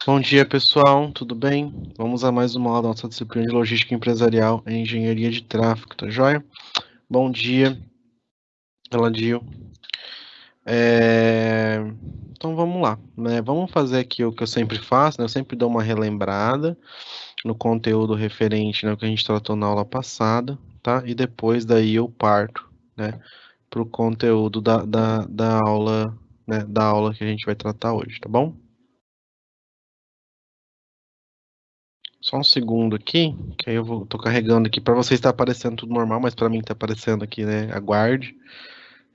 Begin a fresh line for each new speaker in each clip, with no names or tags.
Bom dia, pessoal, tudo bem? Vamos a mais uma aula da nossa disciplina de Logística Empresarial e Engenharia de Tráfego, tá joia? Bom dia, Eladio. Então vamos lá, né? Vamos fazer aqui o que eu sempre faço, né? Eu sempre dou uma relembrada no conteúdo referente, né, ao que a gente tratou na aula passada, tá? E depois daí eu parto, né, para o conteúdo da aula, né, da aula que a gente vai tratar hoje, tá bom? Só um segundo aqui, que aí tô carregando aqui. Para vocês está aparecendo tudo normal, mas para mim tá aparecendo aqui, né? Aguarde.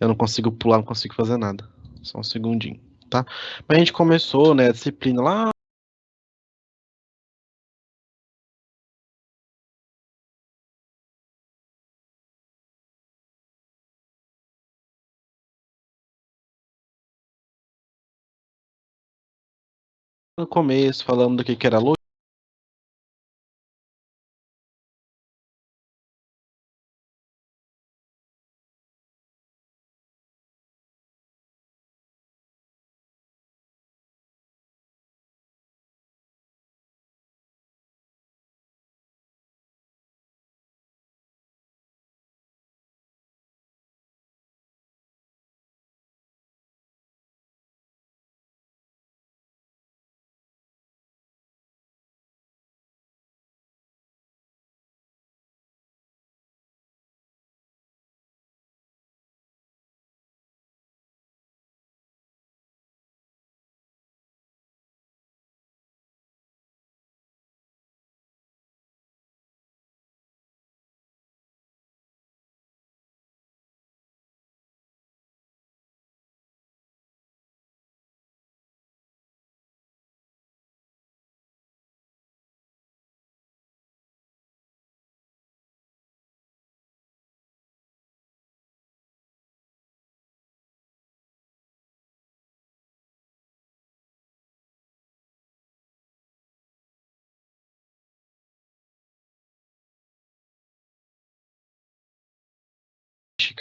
Eu não consigo pular, não consigo fazer nada. Só um segundinho, tá? Mas a gente começou, né, a disciplina lá no começo, falando do que era logística.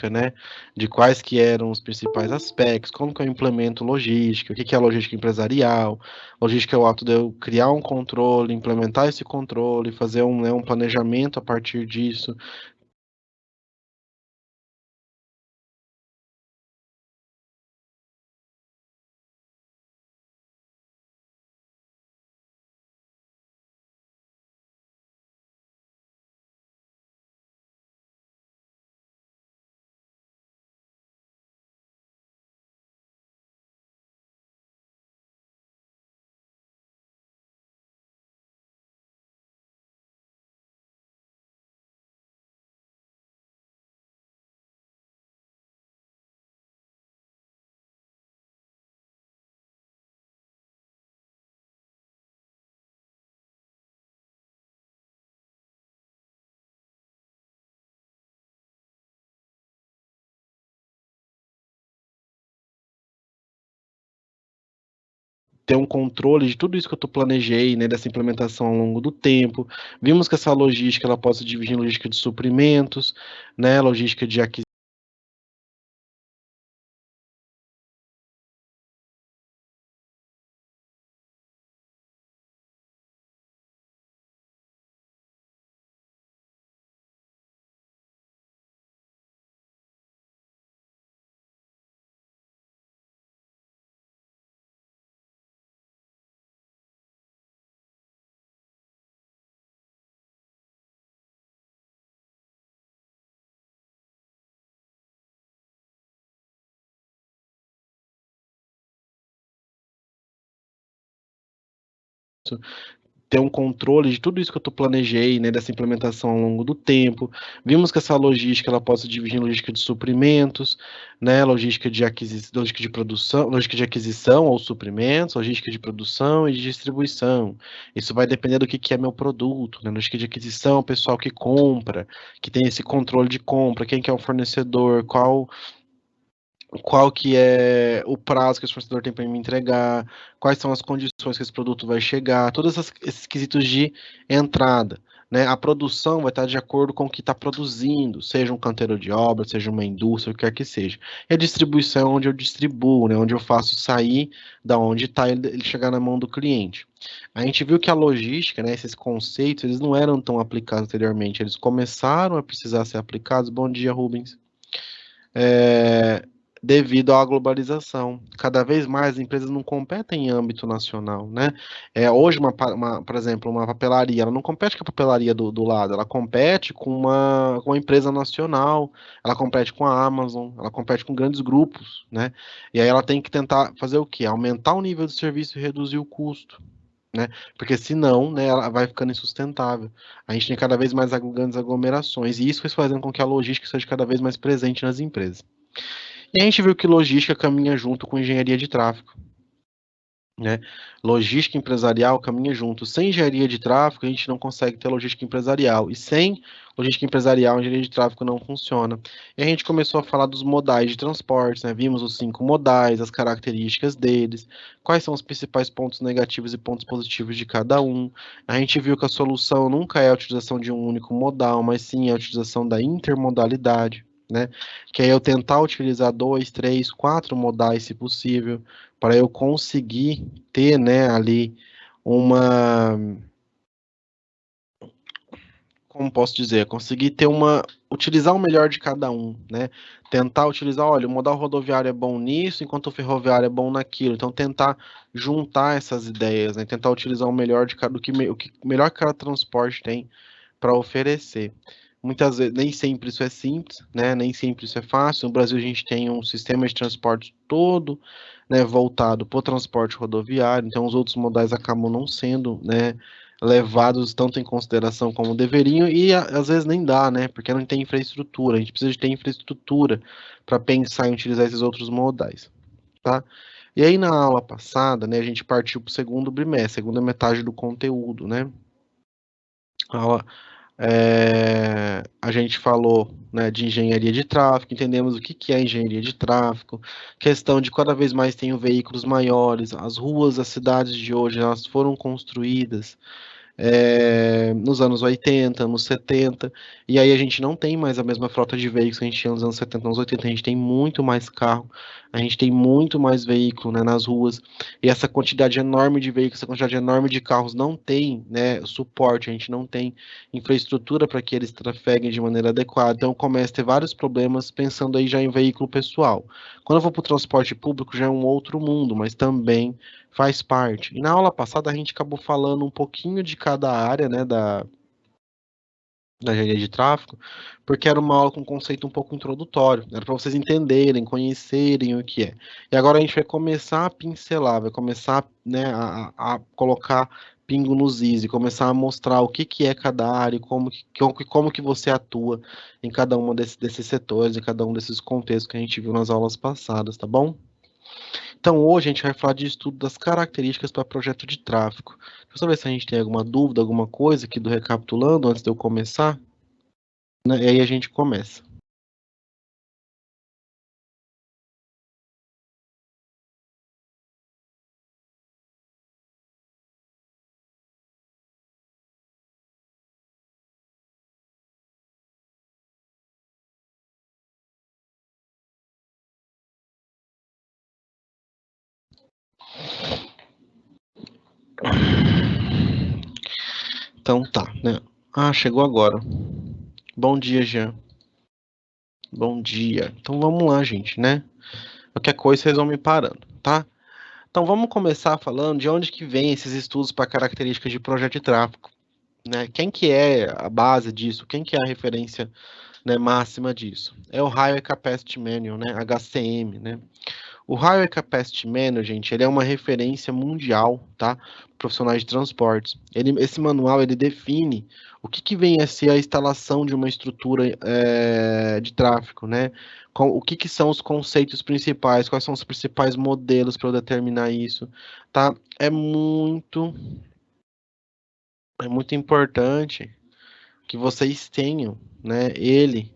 Né, de quais que eram os principais aspectos, como que eu implemento logística, o que é a logística empresarial. Logística é o ato de eu criar um controle, implementar esse controle, fazer né, um planejamento a partir disso. Ter um controle de tudo isso que eu planejei, né, dessa implementação ao longo do tempo. Vimos que essa logística ela pode se dividir em logística de suprimentos, né, logística de aquisição. Ter um controle de tudo isso que eu planejei, né, dessa implementação ao longo do tempo. Vimos que essa logística ela pode se dividir em logística de suprimentos, né, logística de aquisição, logística de produção, logística de aquisição ou suprimentos, logística de produção e de distribuição. Isso vai depender do que é meu produto, né? Logística de aquisição, o pessoal que compra, que tem esse controle de compra, quem que é o fornecedor, qual que é o prazo que esse fornecedor tem para me entregar, quais são as condições que esse produto vai chegar, todos esses quesitos de entrada. né, a produção vai estar de acordo com o que está produzindo, seja um canteiro de obra, seja uma indústria, o que quer que seja. E a distribuição é onde eu distribuo, né, onde eu faço sair da onde está ele chegar na mão do cliente. A gente viu que a logística, né, esses conceitos, eles não eram tão aplicados anteriormente, eles começaram a precisar ser aplicados. Bom dia, Rubens. Devido à globalização. Cada vez mais as empresas não competem em âmbito nacional, né? Hoje, por exemplo, uma papelaria, ela não compete com a papelaria do lado, ela compete com uma empresa nacional, ela compete com a Amazon, ela compete com grandes grupos, né? E aí ela tem que tentar fazer o quê? Aumentar o nível de serviço e reduzir o custo. Né? Porque senão, né, ela vai ficando insustentável. A gente tem cada vez mais grandes aglomerações, e isso vai fazendo com que a logística seja cada vez mais presente nas empresas. E a gente viu que logística caminha junto com engenharia de tráfego, né? Logística empresarial caminha junto. Sem engenharia de tráfego, a gente não consegue ter logística empresarial. E sem logística empresarial, a engenharia de tráfego não funciona. E a gente começou a falar dos modais de transportes, né? Vimos os 5 modais, as características deles, quais são os principais pontos negativos e pontos positivos de cada um. A gente viu que a solução nunca é a utilização de um único modal, mas sim a utilização da intermodalidade, né? Que é eu tentar utilizar 2, 3, 4 modais, se possível, para eu conseguir ter, né, ali uma, como posso dizer, conseguir ter utilizar o melhor de cada um, né? Tentar utilizar, olha, o modal rodoviário é bom nisso, enquanto o ferroviário é bom naquilo. Então tentar juntar essas ideias, né? Tentar utilizar o melhor de cada, o melhor que cada transporte tem para oferecer. Muitas vezes, nem sempre isso é simples, né? Nem sempre isso é fácil. No Brasil, a gente tem um sistema de transporte todo, né, voltado para o transporte rodoviário, então os outros modais acabam não sendo, né, levados tanto em consideração como deveriam, e às vezes nem dá, né? Porque não tem infraestrutura. A gente precisa de ter infraestrutura para pensar em utilizar esses outros modais, tá? E aí, na aula passada, né, a gente partiu para o segundo bimestre, segunda metade do conteúdo, né? A aula a gente falou, né, de engenharia de tráfego, entendemos o que é engenharia de tráfego, questão de cada vez mais tem veículos maiores, as ruas das cidades de hoje elas foram construídas nos anos 80, anos 70, e aí a gente não tem mais a mesma frota de veículos que a gente tinha nos anos 70, anos 80, a gente tem muito mais carro, a gente tem muito mais veículo, né, nas ruas, e essa quantidade enorme de veículos, essa quantidade enorme de carros não tem, né, suporte, a gente não tem infraestrutura para que eles trafeguem de maneira adequada, então começa a ter vários problemas pensando aí já em veículo pessoal. Quando eu vou para o transporte público já é um outro mundo, mas também faz parte. E na aula passada a gente acabou falando um pouquinho de cada área, né, da engenharia de tráfego, porque era uma aula com um conceito um pouco introdutório, era para vocês entenderem, conhecerem o que é. E agora a gente vai começar a pincelar, vai começar, né, a colocar pingo nos is e começar a mostrar o que é cada área, como que você atua em cada um desses setores, em cada um desses contextos que a gente viu nas aulas passadas, tá bom? Então, hoje a gente vai falar de estudo das características para projeto de tráfego. Deixa eu saber se a gente tem alguma dúvida, alguma coisa aqui do recapitulando antes de eu começar, né? E aí a gente começa. Então tá, né? Ah, chegou agora. Bom dia, Jean. Bom dia. Então vamos lá, gente, né? Qualquer coisa vocês vão me parando, tá? Então vamos começar falando de onde que vem esses estudos para características de projeto de tráfego, né? Quem que é a base disso? Quem que é a referência, né, máxima disso? É o Highway Capacity Manual, né? HCM, né? O Highway Capacity Manual, gente, ele é uma referência mundial, tá? Profissionais de transportes. Esse manual, ele define o que vem a ser a instalação de uma estrutura de tráfego, né? O que são os conceitos principais, quais são os principais modelos para eu determinar isso, tá? É muito importante que vocês tenham, né, ele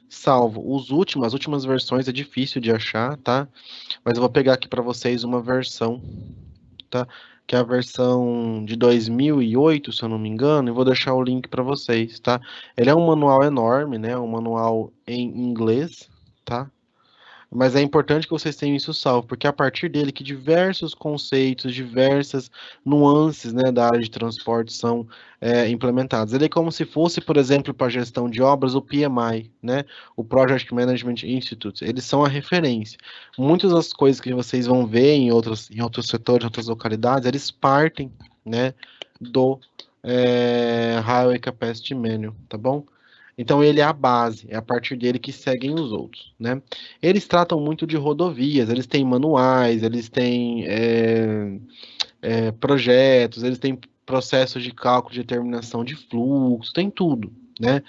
salvo. As últimas versões é difícil de achar, tá? Mas eu vou pegar aqui para vocês uma versão tá? Que é a versão de 2008, se eu não me engano, e vou deixar o link para vocês, tá? Ele é um manual enorme, né? Um manual em inglês, tá? Mas é importante que vocês tenham isso salvo, porque é a partir dele que diversos conceitos, diversas nuances, né, da área de transporte são implementados. Ele é como se fosse, por exemplo, para a gestão de obras, o PMI, né, o Project Management Institute. Eles são a referência. Muitas das coisas que vocês vão ver em outros setores, em outras localidades, eles partem, né, do Highway Capacity Manual, tá bom? Então ele é a base, é a partir dele que seguem os outros, né? Eles tratam muito de rodovias, eles têm manuais, eles têm projetos, eles têm processos de cálculo de determinação de fluxo, tem tudo, né?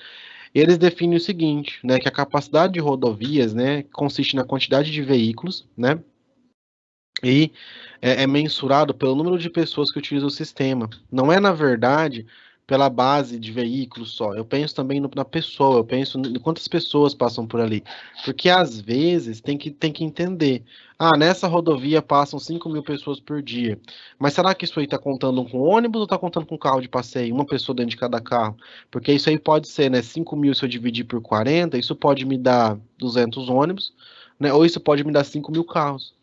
E eles definem o seguinte, né? Que a capacidade de rodovias, né, consiste na quantidade de veículos, né? E é mensurado pelo número de pessoas que utilizam o sistema. Não é, na verdade, pela base de veículos só. Eu penso também na pessoa, eu penso em quantas pessoas passam por ali. Porque, às vezes, tem que entender. Ah, nessa rodovia passam 5.000 pessoas por dia. Mas será que isso aí está contando com ônibus ou está contando com carro de passeio? Uma pessoa dentro de cada carro? Porque isso aí pode ser, né? 5.000 se eu dividir por 40, isso pode me dar 200 ônibus, né? Ou isso pode me dar 5.000 carros.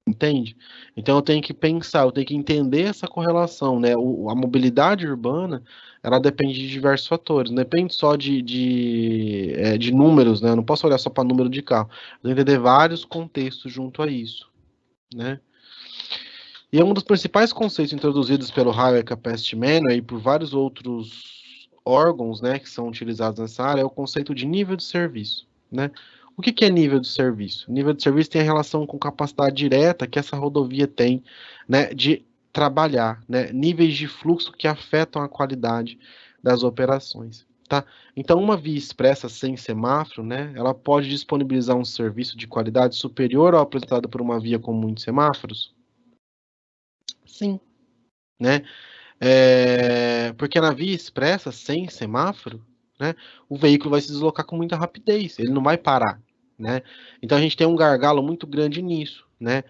Entende? Então eu tenho que pensar, eu tenho que entender essa correlação, né? A mobilidade urbana, ela depende de diversos fatores, não depende só de números, né? Eu não posso olhar só para número de carro, eu tenho que entender vários contextos junto a isso, né? E um dos principais conceitos introduzidos pelo Highway Capacity Manual e por vários outros órgãos, né, que são utilizados nessa área é o conceito de nível de serviço, né? O que é nível de serviço? Nível de serviço tem a relação com capacidade direta que essa rodovia tem, né, de trabalhar, né, níveis de fluxo que afetam a qualidade das operações, tá? Então, uma via expressa sem semáforo, né, ela pode disponibilizar um serviço de qualidade superior ao apresentado por uma via com muitos semáforos? Sim, né? Porque na via expressa, sem semáforo, né, o veículo vai se deslocar com muita rapidez, ele não vai parar, né? Então a gente tem um gargalo muito grande nisso, né?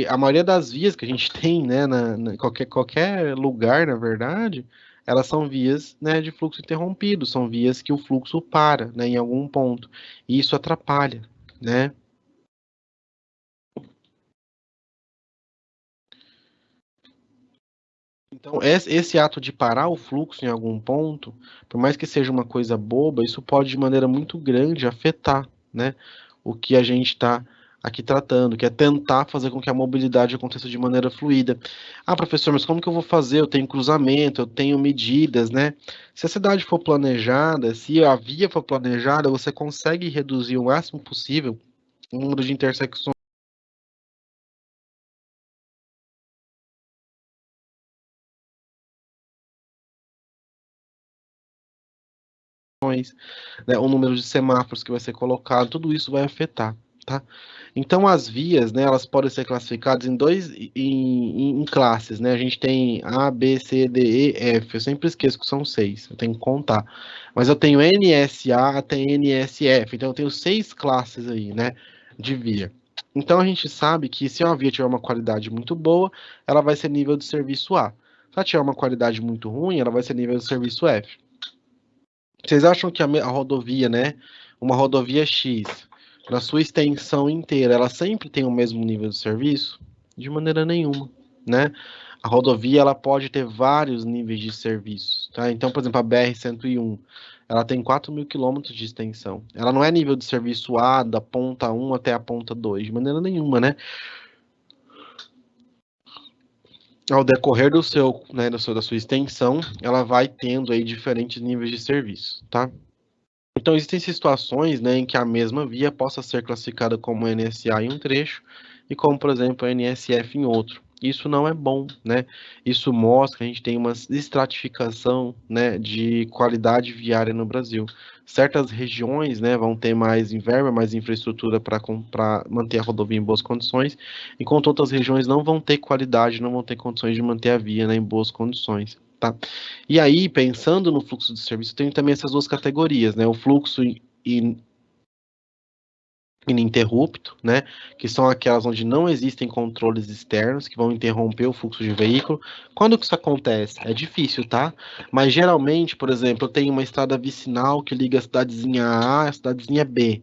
A maioria das vias que a gente tem, né, qualquer lugar, na verdade, elas são vias, né, de fluxo interrompido, são vias que o fluxo para, né, em algum ponto, e isso atrapalha, né? Então, esse ato de parar o fluxo em algum ponto, por mais que seja uma coisa boba, isso pode, de maneira muito grande, afetar, né, o que a gente está aqui tratando, que é tentar fazer com que a mobilidade aconteça de maneira fluida. Ah, professor, mas como que eu vou fazer? Eu tenho cruzamento, eu tenho medidas, né? Se a cidade for planejada, se a via for planejada, você consegue reduzir o máximo possível o número de intersecções, né, o número de semáforos que vai ser colocado, tudo isso vai afetar, tá? Então as vias, né, elas podem ser classificadas em classes, né? A gente tem A, B, C, D, E, F. Eu sempre esqueço que são 6, eu tenho que contar. Mas eu tenho NSA até NSF, então eu tenho 6 classes aí, né, de via. Então a gente sabe que se uma via tiver uma qualidade muito boa, ela vai ser nível de serviço A. Se ela tiver uma qualidade muito ruim, ela vai ser nível de serviço F. Vocês acham que a rodovia, né, uma rodovia X, na sua extensão inteira, ela sempre tem o mesmo nível de serviço? De maneira nenhuma, né? A rodovia ela pode ter vários níveis de serviço, tá? Então, por exemplo, a BR-101, ela tem 4.000 quilômetros de extensão. Ela não é nível de serviço A, da ponta 1 até a ponta 2, de maneira nenhuma, né? Ao decorrer né, da sua extensão, ela vai tendo aí diferentes níveis de serviço, tá? Então, existem situações, né, em que a mesma via possa ser classificada como NSA em um trecho e como, por exemplo, NSF em outro. Isso não é bom, né? Isso mostra que a gente tem uma estratificação, né, de qualidade viária no Brasil. Certas regiões, né, vão ter mais verba, mais infraestrutura para manter a rodovia em boas condições, enquanto outras regiões não vão ter qualidade, não vão ter condições de manter a via, né, em boas condições. Tá? E aí, pensando no fluxo de serviço, tem também essas duas categorias, né? O fluxo ininterrupto, né, que são aquelas onde não existem controles externos que vão interromper o fluxo de veículo. Quando que isso acontece? É difícil, tá? Mas geralmente, por exemplo, eu tenho uma estrada vicinal que liga a cidadezinha A à cidadezinha B.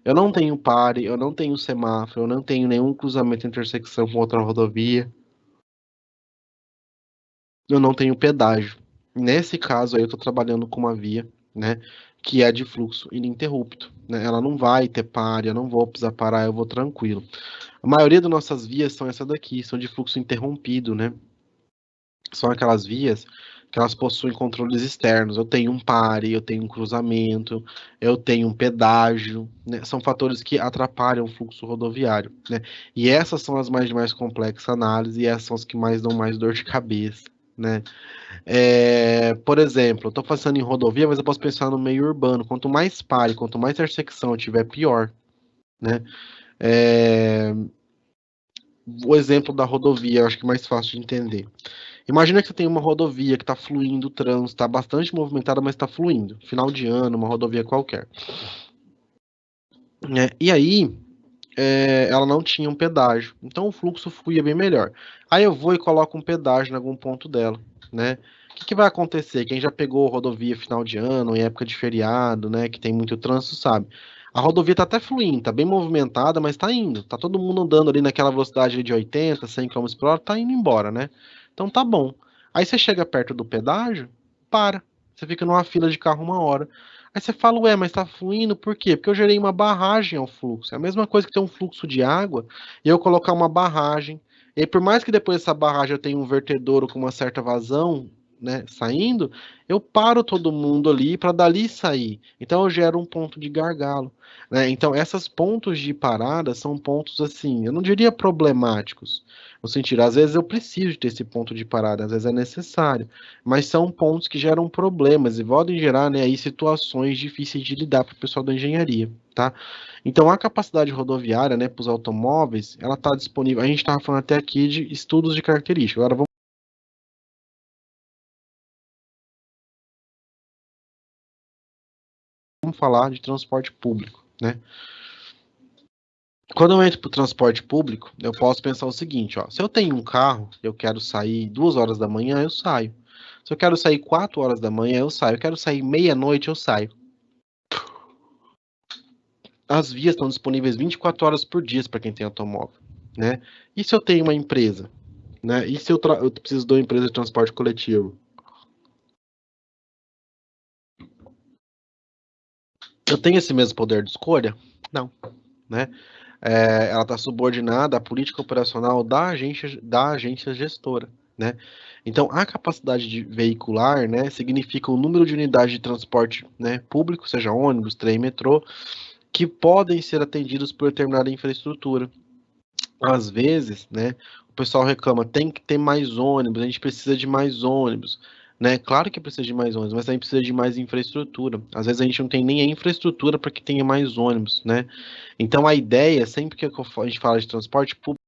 Eu não tenho pare, eu não tenho semáforo, eu não tenho nenhum cruzamento, intersecção com outra rodovia, eu não tenho pedágio. Nesse caso aí, eu estou trabalhando com uma via, né, que é de fluxo ininterrupto, né? Ela não vai ter pare, eu não vou precisar parar, eu vou tranquilo. A maioria das nossas vias são essa daqui, são de fluxo interrompido, né? São aquelas vias que elas possuem controles externos. Eu tenho um pare, eu tenho um cruzamento, eu tenho um pedágio, né? São fatores que atrapalham o fluxo rodoviário, né? E essas são as mais complexas análises e essas são as que mais dão mais dor de cabeça, né? Por exemplo, eu estou passando em rodovia, mas eu posso pensar no meio urbano. Quanto mais pare, quanto mais intersecção eu tiver, pior, né? É, o exemplo da rodovia, eu acho que é mais fácil de entender. Imagina que você tem uma rodovia que está fluindo o trânsito, está bastante movimentada, mas está fluindo. Final de ano, uma rodovia qualquer. E aí, ela não tinha um pedágio. Então o fluxo fluía bem melhor. Aí eu vou e coloco um pedágio em algum ponto dela, né? O que vai acontecer? Quem já pegou rodovia final de ano, em época de feriado, né? Que tem muito trânsito, sabe? A rodovia tá até fluindo, tá bem movimentada, mas tá indo. Tá todo mundo andando ali naquela velocidade de 80, 100 km por hora, tá indo embora, né? Então tá bom. Aí você chega perto do pedágio, para. Você fica numa fila de carro uma hora. Aí você fala, ué, mas tá fluindo, por quê? Porque eu gerei uma barragem ao fluxo. É a mesma coisa que ter um fluxo de água e eu colocar uma barragem. E aí, por mais que depois dessa barragem eu tenha um vertedouro com uma certa vazão, né, saindo, eu paro todo mundo ali para dali sair. Então eu gero um ponto de gargalo, né? Então esses pontos de parada são pontos assim, eu não diria problemáticos, no sentido, às vezes eu preciso ter esse ponto de parada, às vezes é necessário, mas são pontos que geram problemas e podem gerar, né, aí situações difíceis de lidar para o pessoal da engenharia, tá? Então a capacidade rodoviária, né, para os automóveis, ela está disponível. A gente estava falando até aqui de estudos de característica. Agora vamos falar de transporte público, né? Quando eu entro para o transporte público, eu posso pensar o seguinte, ó, se eu tenho um carro, eu quero sair 2 horas da manhã, eu saio. Se eu quero sair 4 horas da manhã, eu saio. Eu quero sair meia-noite, eu saio. As vias estão disponíveis 24 horas por dia para quem tem automóvel, né? E se eu tenho uma empresa, né? E se eu preciso de uma empresa de transporte coletivo? Eu tenho esse mesmo poder de escolha? Não, né? Ela está subordinada à política operacional da agência gestora, né? Então, a capacidade de veicular, né, significa o número de unidades de transporte, né, público, seja ônibus, trem, metrô, que podem ser atendidos por determinada infraestrutura. Às vezes, né, o pessoal reclama, tem que ter mais ônibus, a gente precisa de mais ônibus, né? Claro que precisa de mais ônibus, mas a gente precisa de mais infraestrutura. Às vezes a gente não tem nem a infraestrutura para que tenha mais ônibus, né? Então a ideia, sempre que a gente fala de transporte público,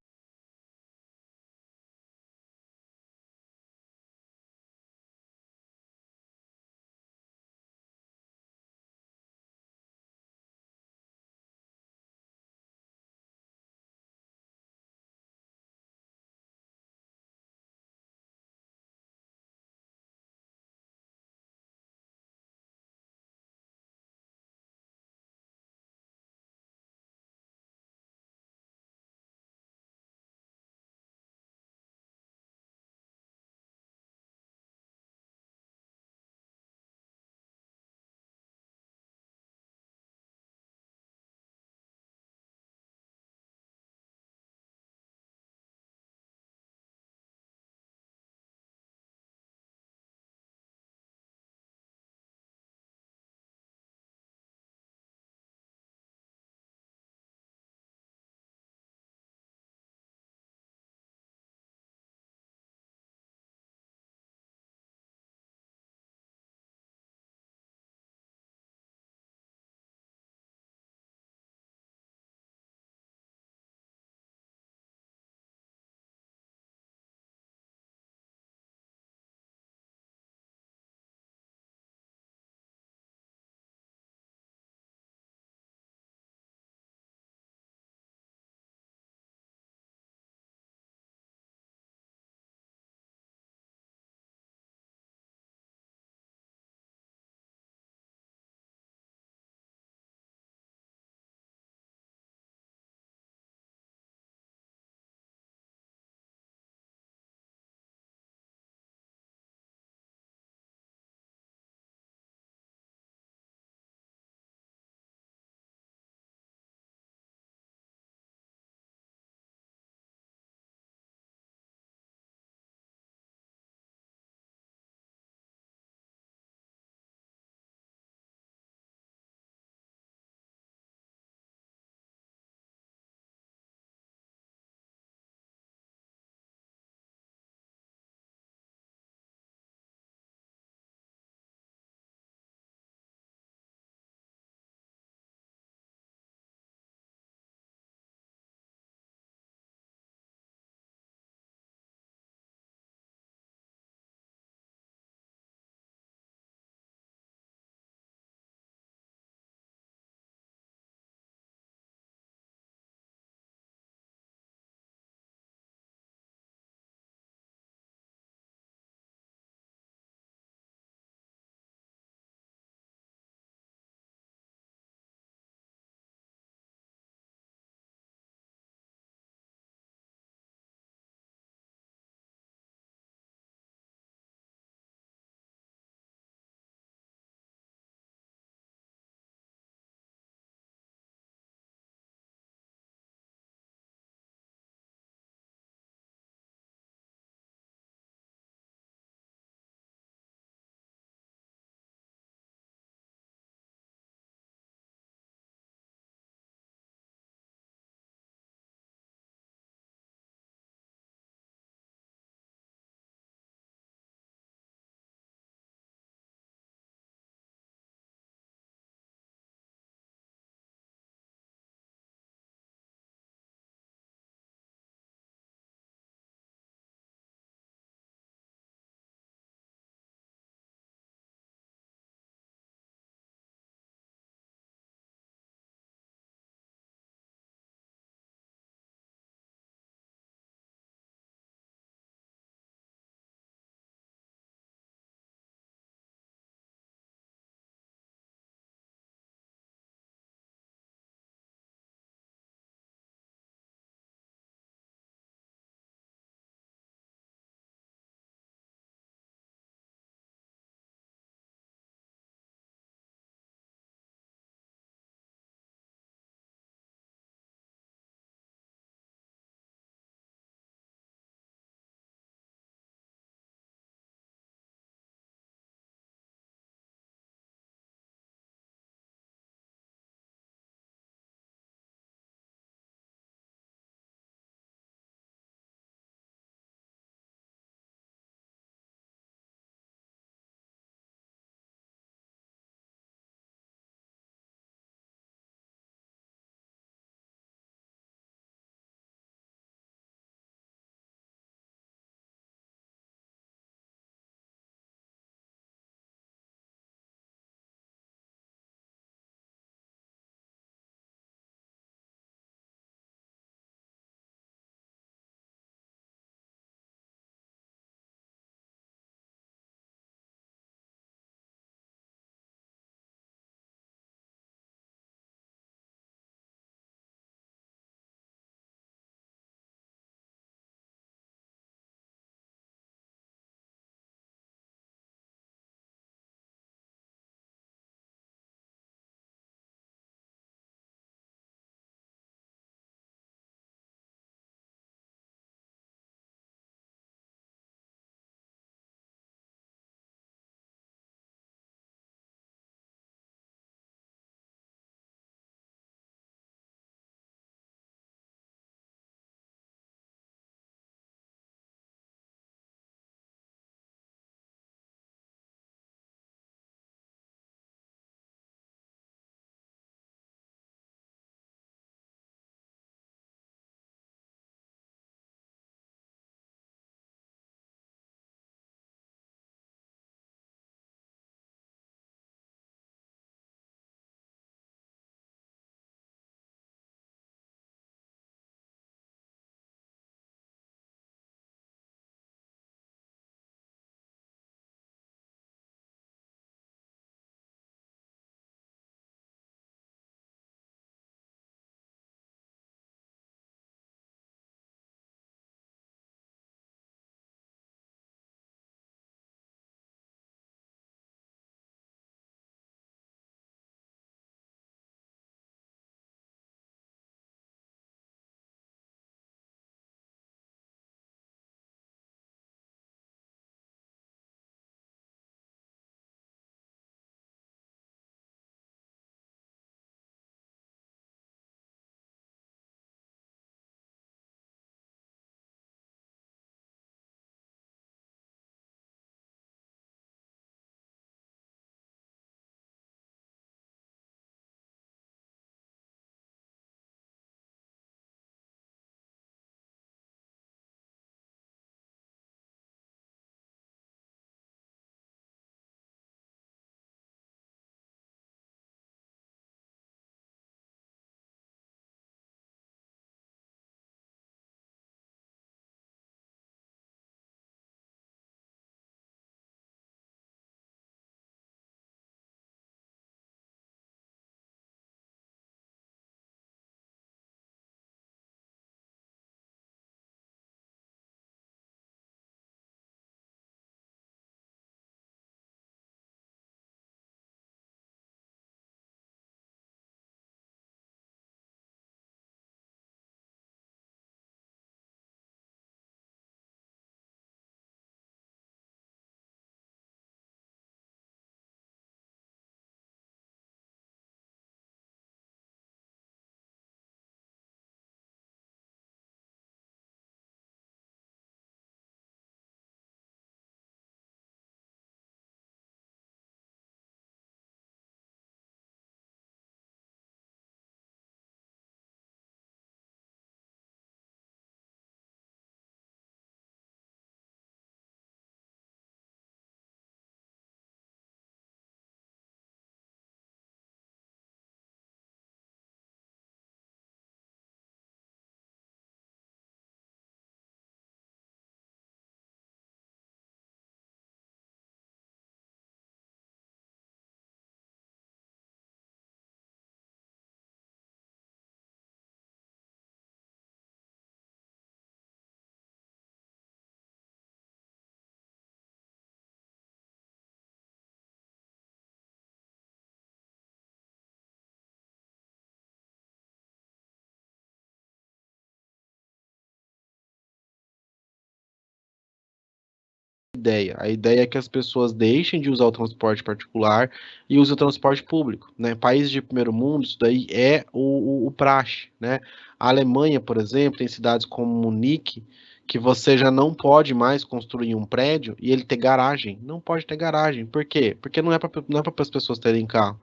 ideia? A ideia é que as pessoas deixem de usar o transporte particular e usem o transporte público, né? Países de primeiro mundo, isso daí é o praxe, né? A Alemanha, por exemplo, tem cidades como Munique, que você já não pode mais construir um prédio e ele ter garagem. Não pode ter garagem. Por quê? Porque não é para as pessoas terem carro.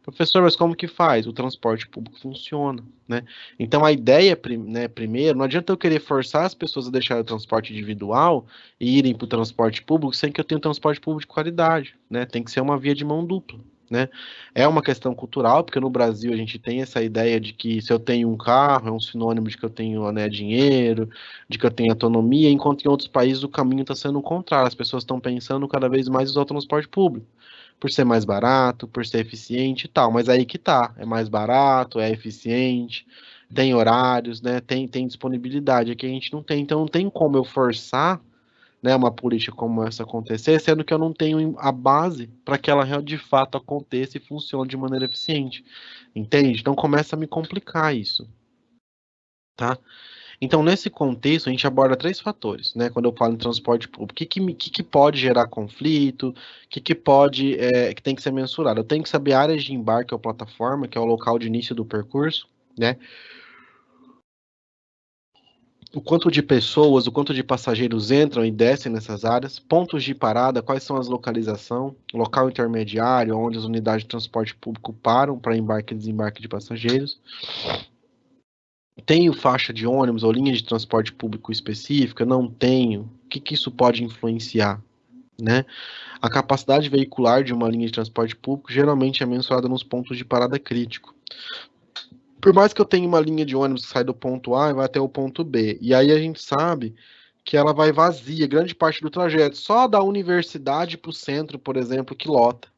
Professor, mas como que faz? O transporte público funciona, né? Então a ideia, né, primeiro, não adianta eu querer forçar as pessoas a deixarem o transporte individual e irem para o transporte público sem que eu tenha um transporte público de qualidade, né? Tem que ser uma via de mão dupla, né? É uma questão cultural, porque no Brasil a gente tem essa ideia de que se eu tenho um carro é um sinônimo de que eu tenho, né, dinheiro, de que eu tenho autonomia, enquanto em outros países o caminho está sendo o contrário. As pessoas estão pensando cada vez mais em usar o transporte público por ser mais barato, por ser eficiente e tal. Mas aí que tá, é mais barato, é eficiente, tem horários, né? Tem disponibilidade. Aqui a gente não tem, então não tem como eu forçar, né, uma política como essa acontecer, sendo que eu não tenho a base para que ela de fato aconteça e funcione de maneira eficiente. Entende? Então começa a me complicar isso, tá? Então, nesse contexto, a gente aborda três fatores, né? Quando eu falo em transporte público, o que pode gerar conflito, que pode, que tem que ser mensurado. Eu tenho que saber áreas de embarque ou plataforma, que é o local de início do percurso, né? O quanto de pessoas, o quanto de passageiros entram e descem nessas áreas, pontos de parada, quais são as localização, local intermediário, onde as unidades de transporte público param para embarque e desembarque de passageiros. Tenho faixa de ônibus ou linha de transporte público específica? Não tenho. O que isso pode influenciar, né? A capacidade veicular de uma linha de transporte público geralmente é mensurada nos pontos de parada crítico. Por mais que eu tenha uma linha de ônibus que sai do ponto A e vai até o ponto B, e aí a gente sabe que ela vai vazia grande parte do trajeto, só da universidade para o centro, por exemplo, que lota,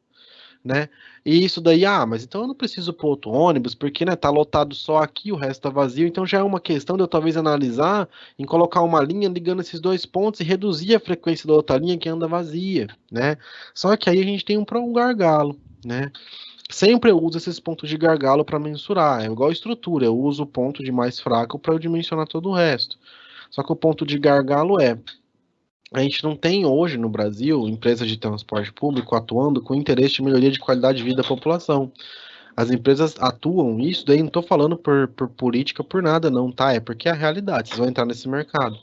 né? E isso daí, mas então eu não preciso pôr outro ônibus, porque, né, tá lotado só aqui, o resto tá vazio, então já é uma questão de eu talvez analisar em colocar uma linha ligando esses dois pontos e reduzir a frequência da outra linha que anda vazia, né? Só que aí a gente tem um gargalo, né? Sempre eu uso esses pontos de gargalo para mensurar, é igual estrutura, eu uso o ponto de mais fraco para eu dimensionar todo o resto. Só que o ponto de gargalo a gente não tem hoje no Brasil empresas de transporte público atuando com interesse de melhoria de qualidade de vida da população. As empresas atuam, isso daí não estou falando por política, por nada não, tá? É porque é a realidade, vocês vão entrar nesse mercado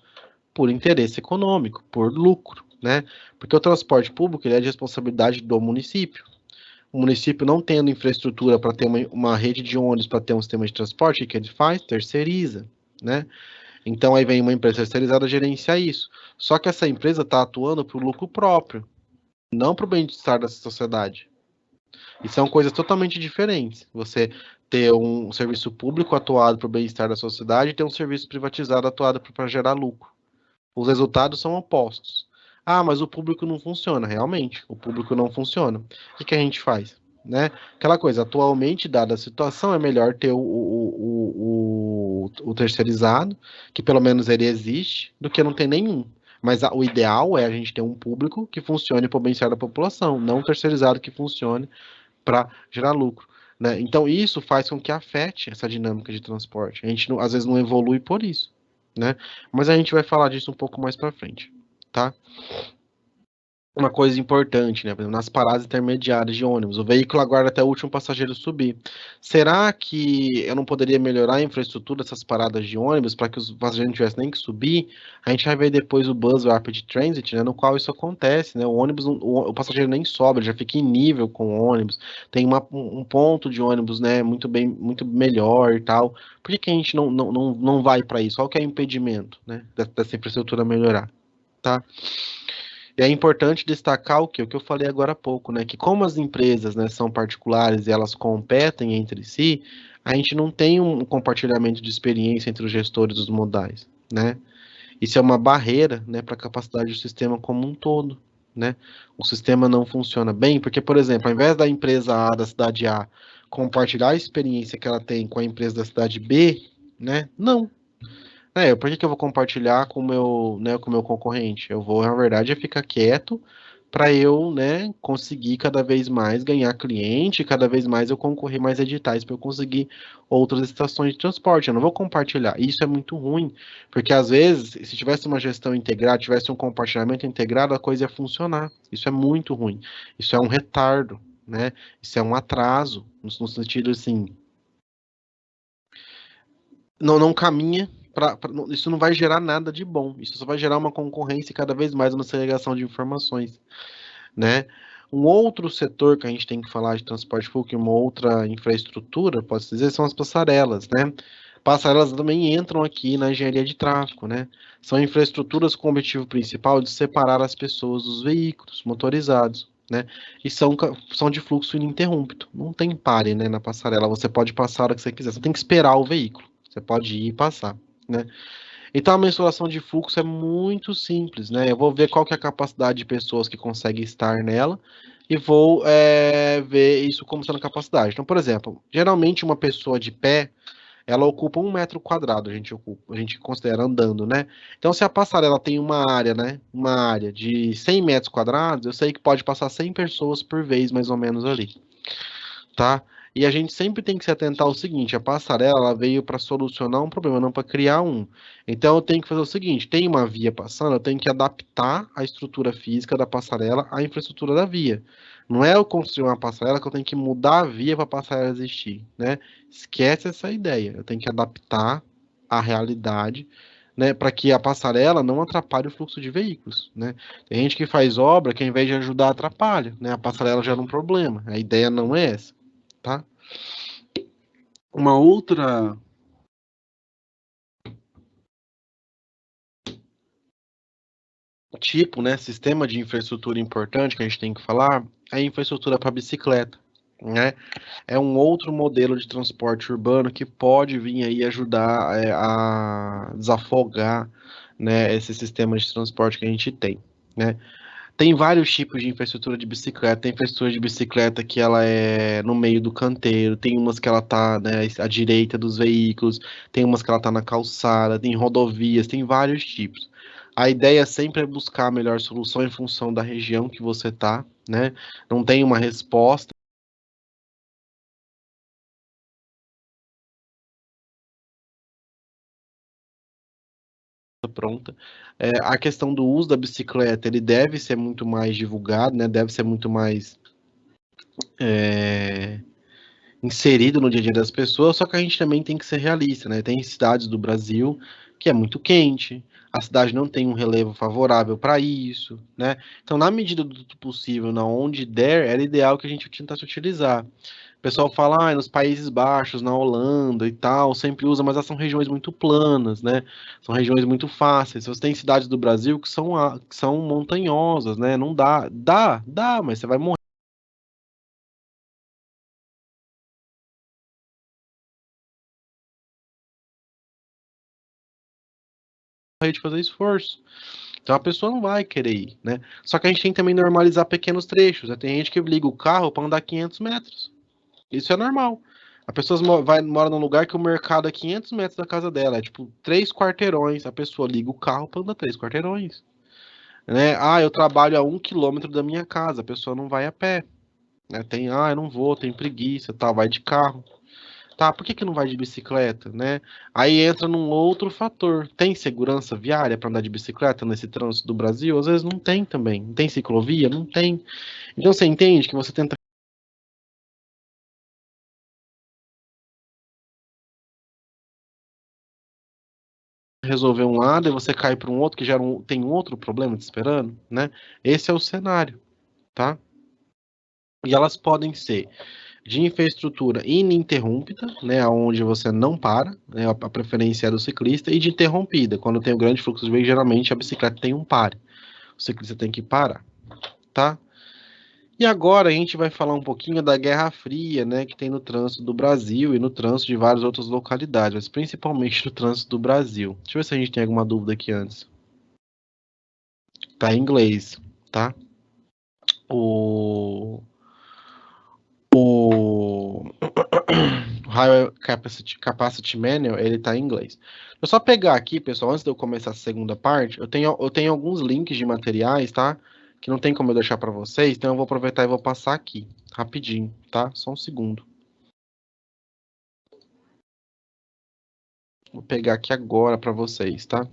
por interesse econômico, por lucro, né? Porque o transporte público ele é de responsabilidade do município. O município não tendo infraestrutura para ter uma rede de ônibus, para ter um sistema de transporte, o que ele faz? Terceiriza, né? Então aí vem uma empresa terceirizada gerenciar isso. Só que essa empresa está atuando para o lucro próprio, não para o bem-estar da sociedade. E são coisas totalmente diferentes. Você ter um serviço público atuado para o bem-estar da sociedade e ter um serviço privatizado atuado para gerar lucro. Os resultados são opostos. Mas o público não funciona. Realmente, o público não funciona. O que a gente faz? Né? Aquela coisa, atualmente, dada a situação, é melhor ter o terceirizado, que pelo menos ele existe, do que não ter nenhum. Mas o ideal é a gente ter um público que funcione para o bem-estar da população, não um terceirizado que funcione para gerar lucro. Né? Então, isso faz com que afete essa dinâmica de transporte. A gente, às vezes, não evolui por isso. Né? Mas a gente vai falar disso um pouco mais para frente. Tá? Uma coisa importante, né? Por exemplo, nas paradas intermediárias de ônibus, o veículo aguarda até o último passageiro subir. Será que eu não poderia melhorar a infraestrutura dessas paradas de ônibus para que os passageiros não tivessem nem que subir? A gente vai ver depois o Bus Rapid Transit, né, no qual isso acontece, né? O ônibus, o passageiro nem sobe, ele já fica em nível com o ônibus. Tem um ponto de ônibus, né, muito melhor e tal. Por que a gente não vai para isso? Qual que é o impedimento, né, dessa infraestrutura melhorar? Tá? E é importante destacar o que eu falei agora há pouco, né? Que como as empresas, né, são particulares e elas competem entre si, a gente não tem um compartilhamento de experiência entre os gestores dos modais, né? Isso é uma barreira, né, para a capacidade do sistema como um todo, né? O sistema não funciona bem porque, por exemplo, ao invés da empresa A da cidade A compartilhar a experiência que ela tem com a empresa da cidade B, né? Não, por que eu vou compartilhar com o meu, né, com o meu concorrente? Eu vou, na verdade, ficar quieto, para eu, né, conseguir cada vez mais ganhar cliente, cada vez mais eu concorrer mais editais para eu conseguir outras estações de transporte. Eu não vou compartilhar. Isso é muito ruim, porque às vezes, se tivesse uma gestão integrada, tivesse um compartilhamento integrado, a coisa ia funcionar. Isso é muito ruim. Isso é um retardo, né? Isso é um atraso, no sentido assim, não caminha isso não vai gerar nada de bom. Isso só vai gerar uma concorrência e cada vez mais uma segregação de informações, né? Um outro setor que a gente tem que falar de transporte público, uma outra infraestrutura, pode dizer, são as passarelas, né? Passarelas também entram aqui na engenharia de tráfego, né? São infraestruturas com o objetivo principal de separar as pessoas dos veículos motorizados, né? E são de fluxo ininterrupto. Não tem pare, né, na passarela. Você pode passar a hora que você quiser. Você tem que esperar o veículo. Você pode ir e passar, né? Então a mensuração de fluxo é muito simples, né? Eu vou ver qual que é a capacidade de pessoas que conseguem estar nela e vou ver isso como sendo capacidade. Então, por exemplo, geralmente uma pessoa de pé, ela ocupa 1 metro quadrado, a gente considera andando, né? Então, se a passarela tem uma área, né? Uma área de 100 metros quadrados, eu sei que pode passar 100 pessoas por vez, mais ou menos ali, tá? E a gente sempre tem que se atentar ao seguinte: a passarela ela veio para solucionar um problema, não para criar um. Então eu tenho que fazer o seguinte: tem uma via passando, eu tenho que adaptar a estrutura física da passarela à infraestrutura da via. Não é eu construir uma passarela que eu tenho que mudar a via para a passarela existir, né? Esquece essa ideia. Eu tenho que adaptar a realidade, né, para que a passarela não atrapalhe o fluxo de veículos, né? Tem gente que faz obra que ao invés de ajudar atrapalha, né? A passarela gera um problema. A ideia não é essa, tá? Uma outra tipo, né, sistema de infraestrutura importante que a gente tem que falar é a infraestrutura para bicicleta, né? É um outro modelo de transporte urbano que pode vir aí ajudar a desafogar, né, esse sistema de transporte que a gente tem, né? Tem vários tipos de infraestrutura de bicicleta. Tem infraestrutura de bicicleta que ela é no meio do canteiro, tem umas que ela tá, né, à direita dos veículos, tem umas que ela tá na calçada, tem rodovias, tem vários tipos. A ideia sempre é buscar a melhor solução em função da região que você tá, né? Não tem uma resposta pronta. A questão do uso da bicicleta, ele deve ser muito mais divulgado, né? Deve ser muito mais é, inserido no dia a dia das pessoas, só que a gente também tem que ser realista, né? Tem cidades do Brasil que é muito quente, a cidade não tem um relevo favorável para isso, né? Então, na medida do possível, na onde der, era ideal que a gente tentasse utilizar. O pessoal fala, nos Países Baixos, na Holanda e tal, sempre usa, mas elas são regiões muito planas, né? São regiões muito fáceis. Você tem cidades do Brasil que são montanhosas, né? Não dá, mas você vai morrer de fazer esforço. Então a pessoa não vai querer ir, né? Só que a gente tem que também normalizar pequenos trechos, né? Tem gente que liga o carro para andar 500 metros. Isso é normal. A pessoa mora num lugar que o mercado é 500 metros da casa dela, é tipo 3 quarteirões. A pessoa liga o carro para andar 3 quarteirões, né? Ah, eu trabalho a 1 quilômetro da minha casa. A pessoa não vai a pé, né? Eu não vou, tem preguiça, tal, vai de carro. Tá, por que que não vai de bicicleta, né? Aí entra num outro fator. Tem segurança viária para andar de bicicleta nesse trânsito do Brasil? Às vezes não tem também. Não tem ciclovia? Não tem. Então você entende que você tenta resolver um lado e você cai para um outro que tem um outro problema te esperando, né? Esse é o cenário, tá? E elas podem ser de infraestrutura ininterrupta, né, onde você não para, né, a preferência é do ciclista, e de interrompida, quando tem um grande fluxo de veículos, geralmente a bicicleta tem um pare, o ciclista tem que parar, tá? E agora a gente vai falar um pouquinho da Guerra Fria, né, que tem no trânsito do Brasil e no trânsito de várias outras localidades, mas principalmente no trânsito do Brasil. Deixa eu ver se a gente tem alguma dúvida aqui antes. Tá em inglês, tá? O o Highway Capacity Manual, ele tá em inglês. Deixa eu só pegar aqui, pessoal, antes de eu começar a segunda parte, eu tenho alguns links de materiais, tá? que não tem como eu deixar para vocês, então eu vou aproveitar e vou passar aqui, rapidinho, tá? Só um segundo. Vou pegar aqui agora para vocês, tá?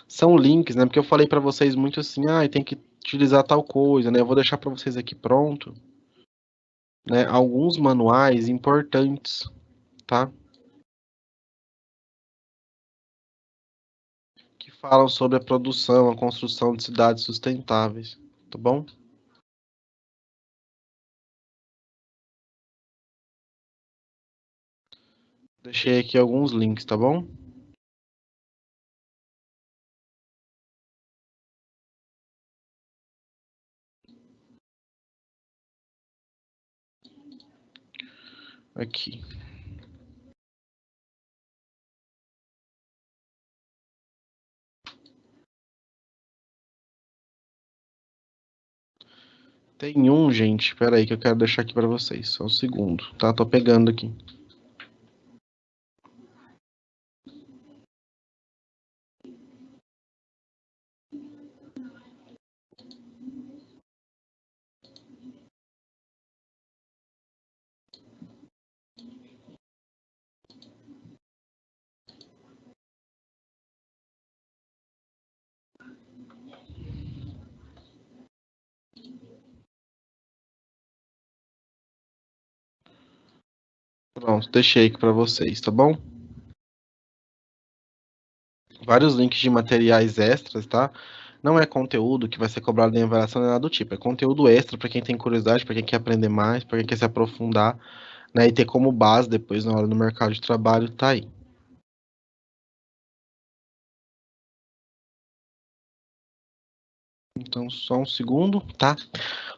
São links, né? Porque eu falei para vocês muito assim, tem que utilizar tal coisa, né? Eu vou deixar para vocês aqui pronto, né? Alguns manuais importantes, tá? Que falam sobre a produção, a construção de cidades sustentáveis, tá bom? Deixei aqui alguns links, tá bom? Aqui. Tem um, gente, pera aí que eu quero deixar aqui para vocês, só um segundo, tá? Tô pegando aqui. Pronto, deixei aqui para vocês, tá bom? Vários links de materiais extras, tá? Não é conteúdo que vai ser cobrado em avaliação, nem nada do tipo. É conteúdo extra para quem tem curiosidade, para quem quer aprender mais, para quem quer se aprofundar, né? E ter como base depois na hora do mercado de trabalho, tá aí. Então, só um segundo, tá?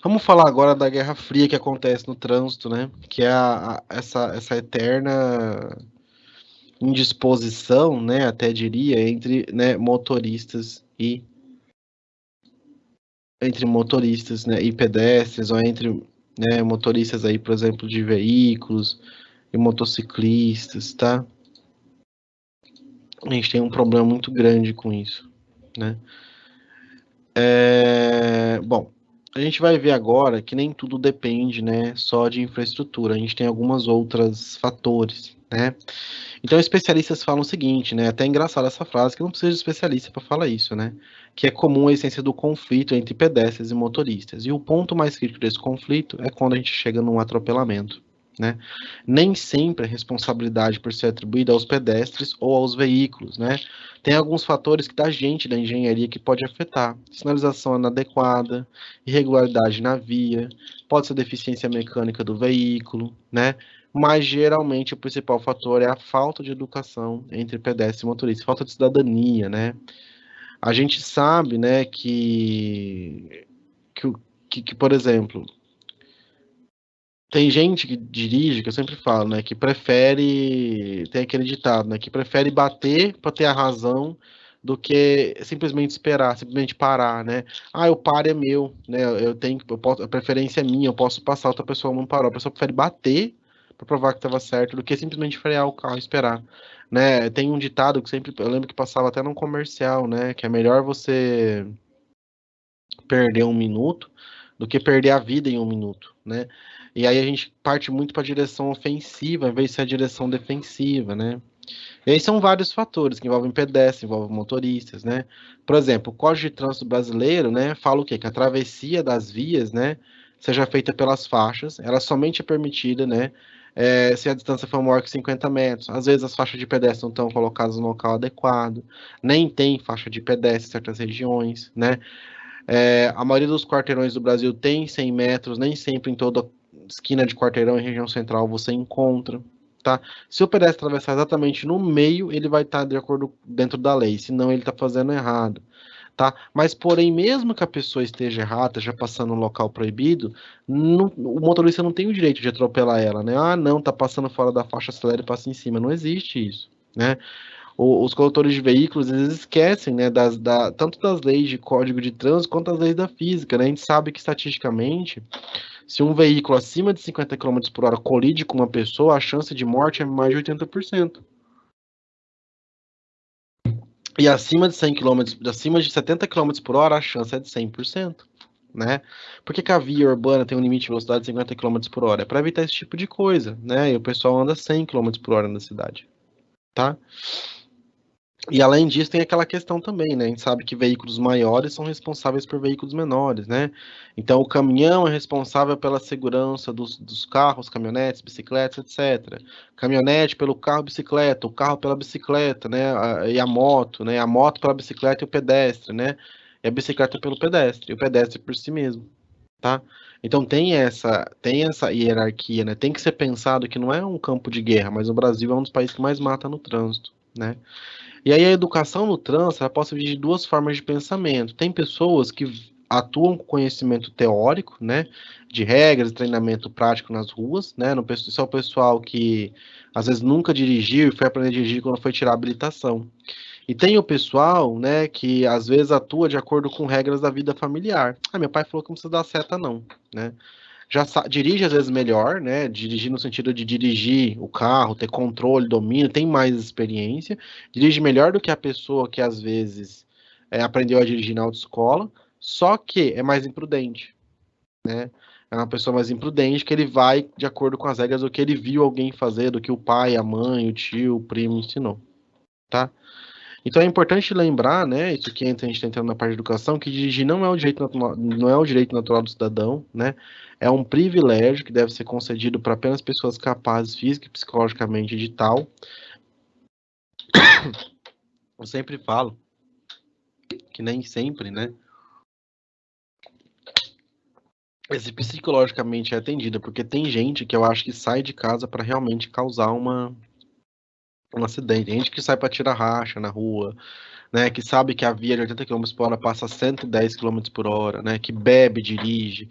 Vamos falar agora da Guerra Fria que acontece no trânsito, né? Que é essa eterna indisposição, né? Até diria, entre, né, motoristas e né, e pedestres, ou entre, né, motoristas aí, por exemplo, de veículos e motociclistas, tá? A gente tem um problema muito grande com isso, né? Bom, a gente vai ver agora que nem tudo depende, né, só de infraestrutura. A gente tem algumas outras fatores, né? Então, especialistas falam o seguinte, né? Até é engraçado essa frase, que não precisa de especialista para falar isso, né? Que é comum a essência do conflito entre pedestres e motoristas. E o ponto mais crítico desse conflito é quando a gente chega num atropelamento, né? Nem sempre a responsabilidade por ser atribuída aos pedestres ou aos veículos, né? Tem alguns fatores que da gente da engenharia que pode afetar. Sinalização inadequada, irregularidade na via, pode ser deficiência mecânica do veículo, né? Mas geralmente o principal fator é a falta de educação entre pedestre e motorista, falta de cidadania, né? A gente sabe, né, que, por exemplo, tem gente que dirige, que eu sempre falo, né, que prefere, tem aquele ditado, né, que prefere bater para ter a razão do que simplesmente esperar, simplesmente parar, né? O paro é meu, né? Eu posso, a preferência é minha, eu posso passar, outra pessoa não parou. A pessoa prefere bater para provar que estava certo do que simplesmente frear o carro e esperar, né? Tem um ditado que sempre, eu lembro que passava até num comercial, né, que é melhor você perder um minuto do que perder a vida em um minuto, né? E aí a gente parte muito para a direção ofensiva, em vez de ser a direção defensiva, né? E aí são vários fatores que envolvem pedestres, envolvem motoristas, né? Por exemplo, o Código de Trânsito Brasileiro, né, fala o quê? Que a travessia das vias, né, seja feita pelas faixas, ela somente é permitida, né, se a distância for maior que 50 metros. Às vezes as faixas de pedestre não estão colocadas no local adequado, nem tem faixa de pedestre em certas regiões, né? A maioria dos quarteirões do Brasil tem 100 metros, nem sempre em toda esquina de quarteirão e região central você encontra, tá? Se o pedestre atravessar exatamente no meio, ele vai estar de acordo dentro da lei, senão ele está fazendo errado, tá? Mas, porém, mesmo que a pessoa esteja errada, já passando no local proibido, o motorista não tem o direito de atropelar ela, né? Não, tá passando fora da faixa, acelera e passa em cima. Não existe isso, né? Os condutores de veículos, eles esquecem, né, tanto das leis de código de trânsito quanto das leis da física, né? A gente sabe que, estatisticamente, se um veículo acima de 50 km por hora colide com uma pessoa, a chance de morte é mais de 80%. E acima de 100 km, acima de 70 km por hora, a chance é de 100%, né? Por que que a via urbana tem um limite de velocidade de 50 km por hora? É para evitar esse tipo de coisa, né? E o pessoal anda 100 km por hora na cidade, tá? E além disso, tem aquela questão também, né? A gente sabe que veículos maiores são responsáveis por veículos menores, né? Então, o caminhão é responsável pela segurança dos carros, caminhonetes, bicicletas, etc. Caminhonete pelo carro, bicicleta, o carro pela bicicleta, né? E a moto, né? A moto pela bicicleta e o pedestre, né? E a bicicleta pelo pedestre, e o pedestre por si mesmo, tá? Então tem essa hierarquia, né? Tem que ser pensado que não é um campo de guerra, mas o Brasil é um dos países que mais mata no trânsito, né? E aí a educação no trânsito, ela pode ser de duas formas de pensamento. Tem pessoas que atuam com conhecimento teórico, né, de regras, treinamento prático nas ruas, né, isso é o pessoal que às vezes nunca dirigiu e foi aprender a dirigir quando foi tirar a habilitação. E tem o pessoal, né, que às vezes atua de acordo com regras da vida familiar. Ah, meu pai falou que não precisa dar seta não, né? Dirige às vezes melhor, né? Dirigir no sentido de dirigir o carro, ter controle, domínio, tem mais experiência, dirige melhor do que a pessoa que às vezes aprendeu a dirigir na autoescola, só que é mais imprudente, né? É uma pessoa mais imprudente que ele vai de acordo com as regras do que ele viu alguém fazer, do que o pai, a mãe, o tio, o primo ensinou, tá? Então é importante lembrar, né, isso que a gente está entrando na parte de educação, que dirigir não é o direito natural, não é o direito natural do cidadão, né? É um privilégio que deve ser concedido para apenas pessoas capazes física e psicologicamente de tal. Eu sempre falo que nem sempre, né? Esse psicologicamente é atendido, porque tem gente que eu acho que sai de casa para realmente causar um acidente. Tem gente que sai para tirar racha na rua, né, que sabe que a via de 80 km por hora passa a 110 km por hora, né, que bebe, dirige.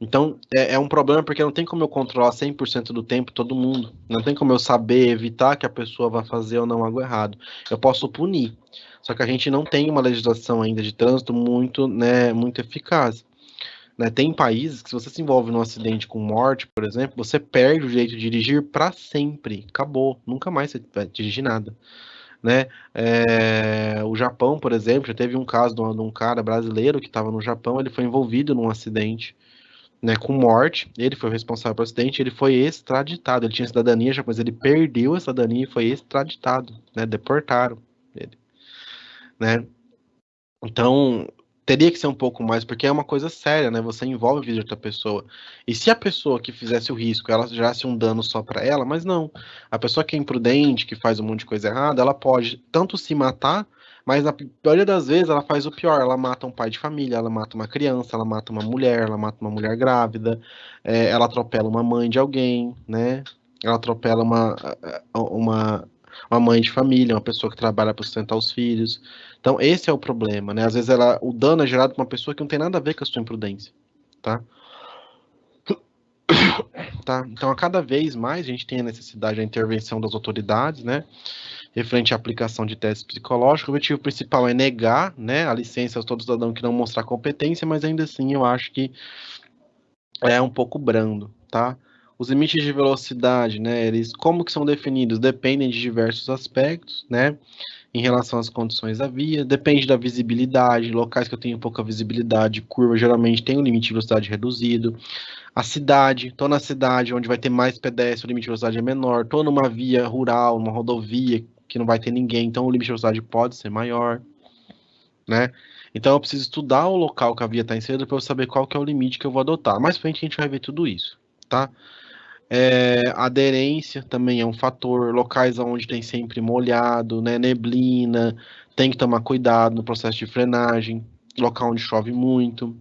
Então, é um problema porque não tem como eu controlar 100% do tempo todo mundo. Não tem como eu saber evitar que a pessoa vá fazer ou não algo errado. Eu posso punir. Só que a gente não tem uma legislação ainda de trânsito muito, né, muito eficaz. Né? Tem países que se você se envolve num acidente com morte, por exemplo, você perde o direito de dirigir para sempre. Acabou. Nunca mais você vai dirigir nada, né? O Japão, por exemplo, já teve um caso de um cara brasileiro que estava no Japão, ele foi envolvido num acidente, né, com morte. Ele foi o responsável pelo acidente, ele foi extraditado. Ele tinha cidadania japonesa, ele perdeu a cidadania e foi extraditado, né? Deportaram ele, né? Então, teria que ser um pouco mais, porque é uma coisa séria, né? Você envolve a vida de outra pessoa. E se a pessoa que fizesse o risco, ela gerasse um dano só para ela, mas não. A pessoa que é imprudente, que faz um monte de coisa errada, ela pode tanto se matar, mas na maioria das vezes ela faz o pior. Ela mata um pai de família, ela mata uma criança, ela mata uma mulher, ela mata uma mulher grávida, ela atropela uma mãe de alguém, né? Ela atropela uma mãe de família, uma pessoa que trabalha para sustentar os filhos. Então, esse é o problema, né? Às vezes o dano é gerado por uma pessoa que não tem nada a ver com a sua imprudência, tá? Tá? Então, a cada vez mais a gente tem a necessidade da intervenção das autoridades, né? Referente à aplicação de testes psicológicos. O objetivo principal é negar, né, a licença a todo cidadão que não mostrar competência, mas ainda assim eu acho que é um pouco brando, tá? Os limites de velocidade, né, eles como que são definidos? Dependem de diversos aspectos, né? Em relação às condições da via, depende da visibilidade, locais que eu tenho pouca visibilidade, curva geralmente tem um limite de velocidade reduzido. A cidade, tô na cidade onde vai ter mais pedestre, o limite de velocidade é menor, tô numa via rural, uma rodovia que não vai ter ninguém, então o limite de velocidade pode ser maior, né? Então eu preciso estudar o local que a via está inserida para eu saber qual que é o limite que eu vou adotar. Mais frente a gente vai ver tudo isso, tá? Aderência também é um fator, locais onde tem sempre molhado, né, neblina, tem que tomar cuidado no processo de frenagem, local onde chove muito,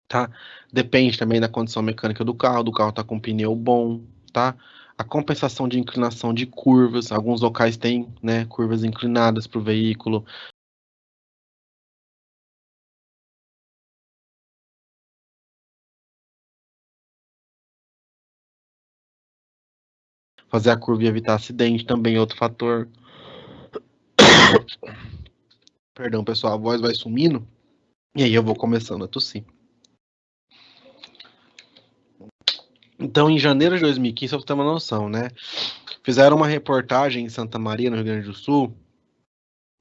tá? Depende também da condição mecânica do carro tá com pneu bom, tá? A compensação de inclinação de curvas, alguns locais têm, né, curvas inclinadas para o veículo, fazer a curva e evitar acidente também é outro fator. Perdão, pessoal, a voz vai sumindo, e aí eu vou começando a tossir. Então, em janeiro de 2015, só pra você ter uma noção, né? Fizeram uma reportagem em Santa Maria, no Rio Grande do Sul,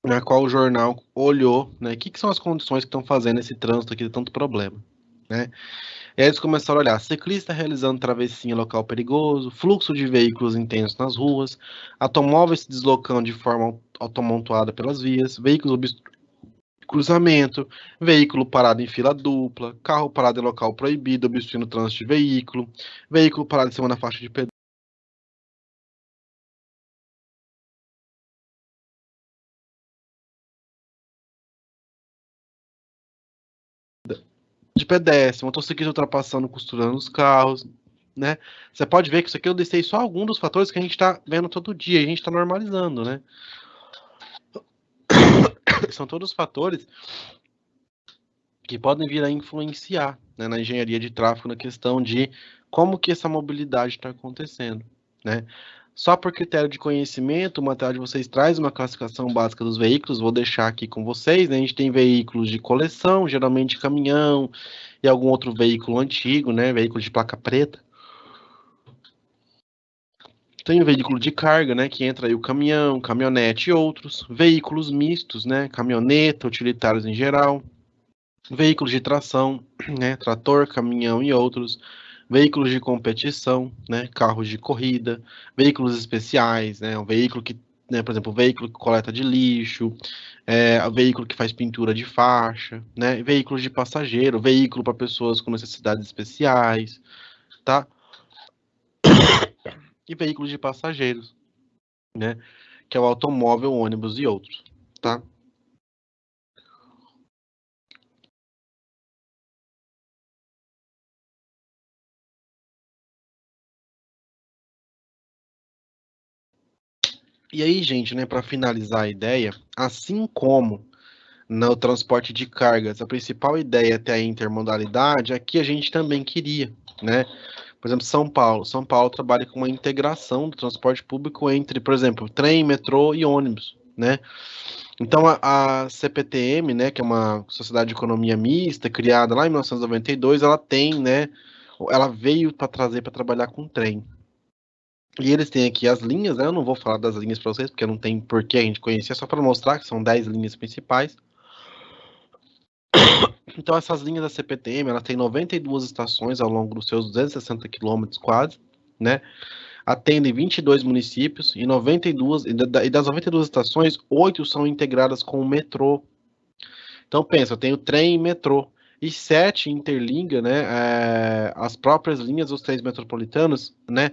na qual o jornal olhou, né, o que são as condições que estão fazendo esse trânsito aqui de tanto problema, né? E aí eles começaram a olhar, ciclista realizando travessia em local perigoso, fluxo de veículos intensos nas ruas, automóveis se deslocando de forma automontuada pelas vias, veículos cruzamento, veículo parado em fila dupla, carro parado em local proibido, obstruindo o trânsito de veículo, veículo parado em cima da faixa de pedestre, motociclista ultrapassando, costurando os carros, né? Você pode ver que isso aqui eu listei só alguns dos fatores que a gente está vendo todo dia, a gente está normalizando, né? São todos fatores que podem vir a influenciar, né, na engenharia de tráfego, na questão de como que essa mobilidade está acontecendo, né? Só por critério de conhecimento, o material de vocês traz uma classificação básica dos veículos, vou deixar aqui com vocês, né? A gente tem veículos de coleção, geralmente caminhão e algum outro veículo antigo, né? Veículo de placa preta. Tem o veículo de carga, né? Que entra aí o caminhão, caminhonete e outros. Veículos mistos, né? Caminhoneta, utilitários em geral. Veículos de tração, né? Trator, caminhão e outros. Veículos de competição, né? Carros de corrida. Veículos especiais, né? Um veículo que, né? Por exemplo, veículo que coleta de lixo. Veículo que faz pintura de faixa, né? Veículos de passageiro. Veículo para pessoas com necessidades especiais, tá? E veículos de passageiros, né? Que é o automóvel, ônibus e outros, tá? E aí, gente, né, para finalizar a ideia, assim como no transporte de cargas, a principal ideia até a intermodalidade, aqui a gente também queria, né? Por exemplo, São Paulo. São Paulo trabalha com uma integração do transporte público entre, por exemplo, trem, metrô e ônibus, né? Então, a CPTM, né, que é uma sociedade de economia mista, criada lá em 1992, ela tem, né, ela veio para trazer para trabalhar com trem. E eles têm aqui as linhas, né? Eu não vou falar das linhas para vocês, porque não tem porquê a gente conhecer, é só para mostrar que são 10 linhas principais. Então, essas linhas da CPTM, ela tem 92 estações ao longo dos seus 260 quilômetros quase, né? Atendem 22 municípios e 92, e das 92 estações, 8 são integradas com o metrô. Então, pensa, eu tenho trem e metrô. E 7 interliga, né, as próprias linhas dos trens metropolitanos, né,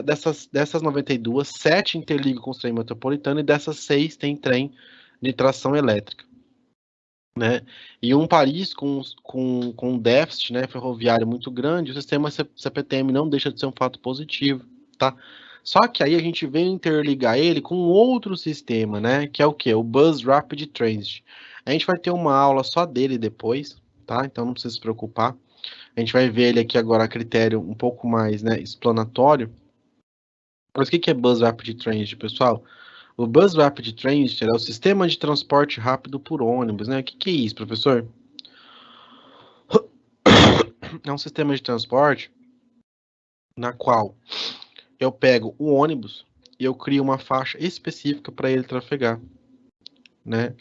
dessas 92, 7 interligam com o trem metropolitano e dessas 6 tem trem de tração elétrica, né? E um país com um déficit, né, ferroviário muito grande, o sistema CPTM não deixa de ser um fato positivo, tá? Só que aí a gente vem interligar ele com outro sistema, né, que é o quê? O Bus Rapid Transit. A gente vai ter uma aula só dele depois, tá? Então não precisa se preocupar. A gente vai ver ele aqui agora a critério um pouco mais, né, explanatório. Mas o que é Bus Rapid Transit, pessoal? O Bus Rapid Transit é o sistema de transporte rápido por ônibus, né? O que é isso, professor? É um sistema de transporte na qual eu pego o ônibus e eu crio uma faixa específica para ele trafegar, né?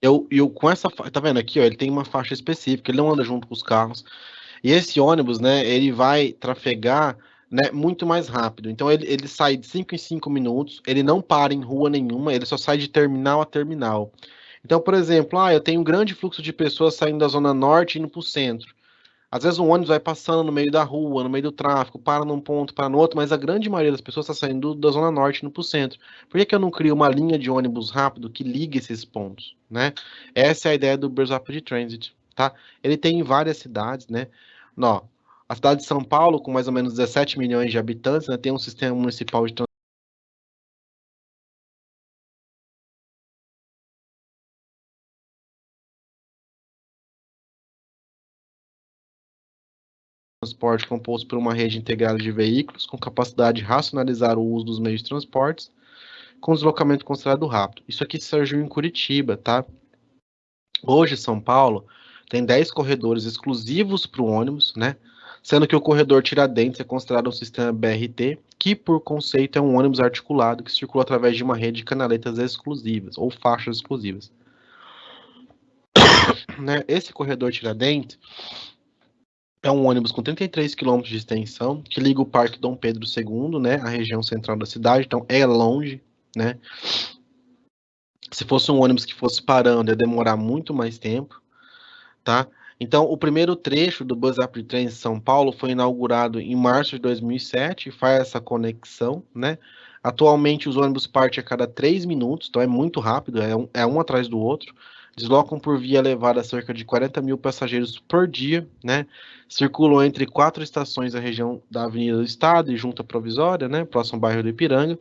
Eu com essa, tá vendo aqui, ó, ele tem uma faixa específica, ele não anda junto com os carros. E esse ônibus, né, ele vai trafegar, né, muito mais rápido. Então ele sai de 5 em 5 minutos, ele não para em rua nenhuma, ele só sai de terminal a terminal. Então, por exemplo, eu tenho um grande fluxo de pessoas saindo da zona norte e indo para o centro. Às vezes o ônibus vai passando no meio da rua, no meio do tráfego, para num ponto, para no outro, mas a grande maioria das pessoas está saindo da zona norte e indo para o centro. Por que eu não crio uma linha de ônibus rápido que ligue esses pontos, né? Essa é a ideia do Bus Rapid Transit, tá? Ele tem em várias cidades, né? Nó, a cidade de São Paulo, com mais ou menos 17 milhões de habitantes, né, tem um sistema municipal de transporte composto por uma rede integrada de veículos, com capacidade de racionalizar o uso dos meios de transportes, com deslocamento considerado rápido. Isso aqui surgiu em Curitiba, tá? Hoje, São Paulo tem 10 corredores exclusivos para o ônibus, né? sendo que o corredor Tiradentes é considerado um sistema BRT, que por conceito é um ônibus articulado que circula através de uma rede de canaletas exclusivas, ou faixas exclusivas. Né? Esse corredor Tiradentes é um ônibus com 33 quilômetros de extensão, que liga o Parque Dom Pedro II, né, à região central da cidade, então é longe, né? Se fosse um ônibus que fosse parando, ia demorar muito mais tempo, tá? Então, o primeiro trecho do Bus Up Train em São Paulo foi inaugurado em março de 2007 e faz essa conexão, né? Atualmente, os ônibus partem a cada 3 minutos, então é muito rápido, é um atrás do outro. Deslocam por via elevada cerca de 40 mil passageiros por dia, né? Circulam entre 4 estações da região da Avenida do Estado e Junta Provisória, né? Próximo ao bairro do Ipiranga,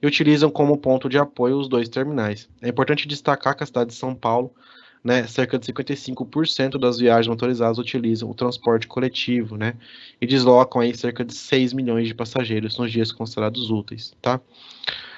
e utilizam como ponto de apoio os 2 terminais. É importante destacar que a cidade de São Paulo, né, cerca de 55% das viagens motorizadas utilizam o transporte coletivo, né, e deslocam aí cerca de 6 milhões de passageiros nos dias considerados úteis, tá?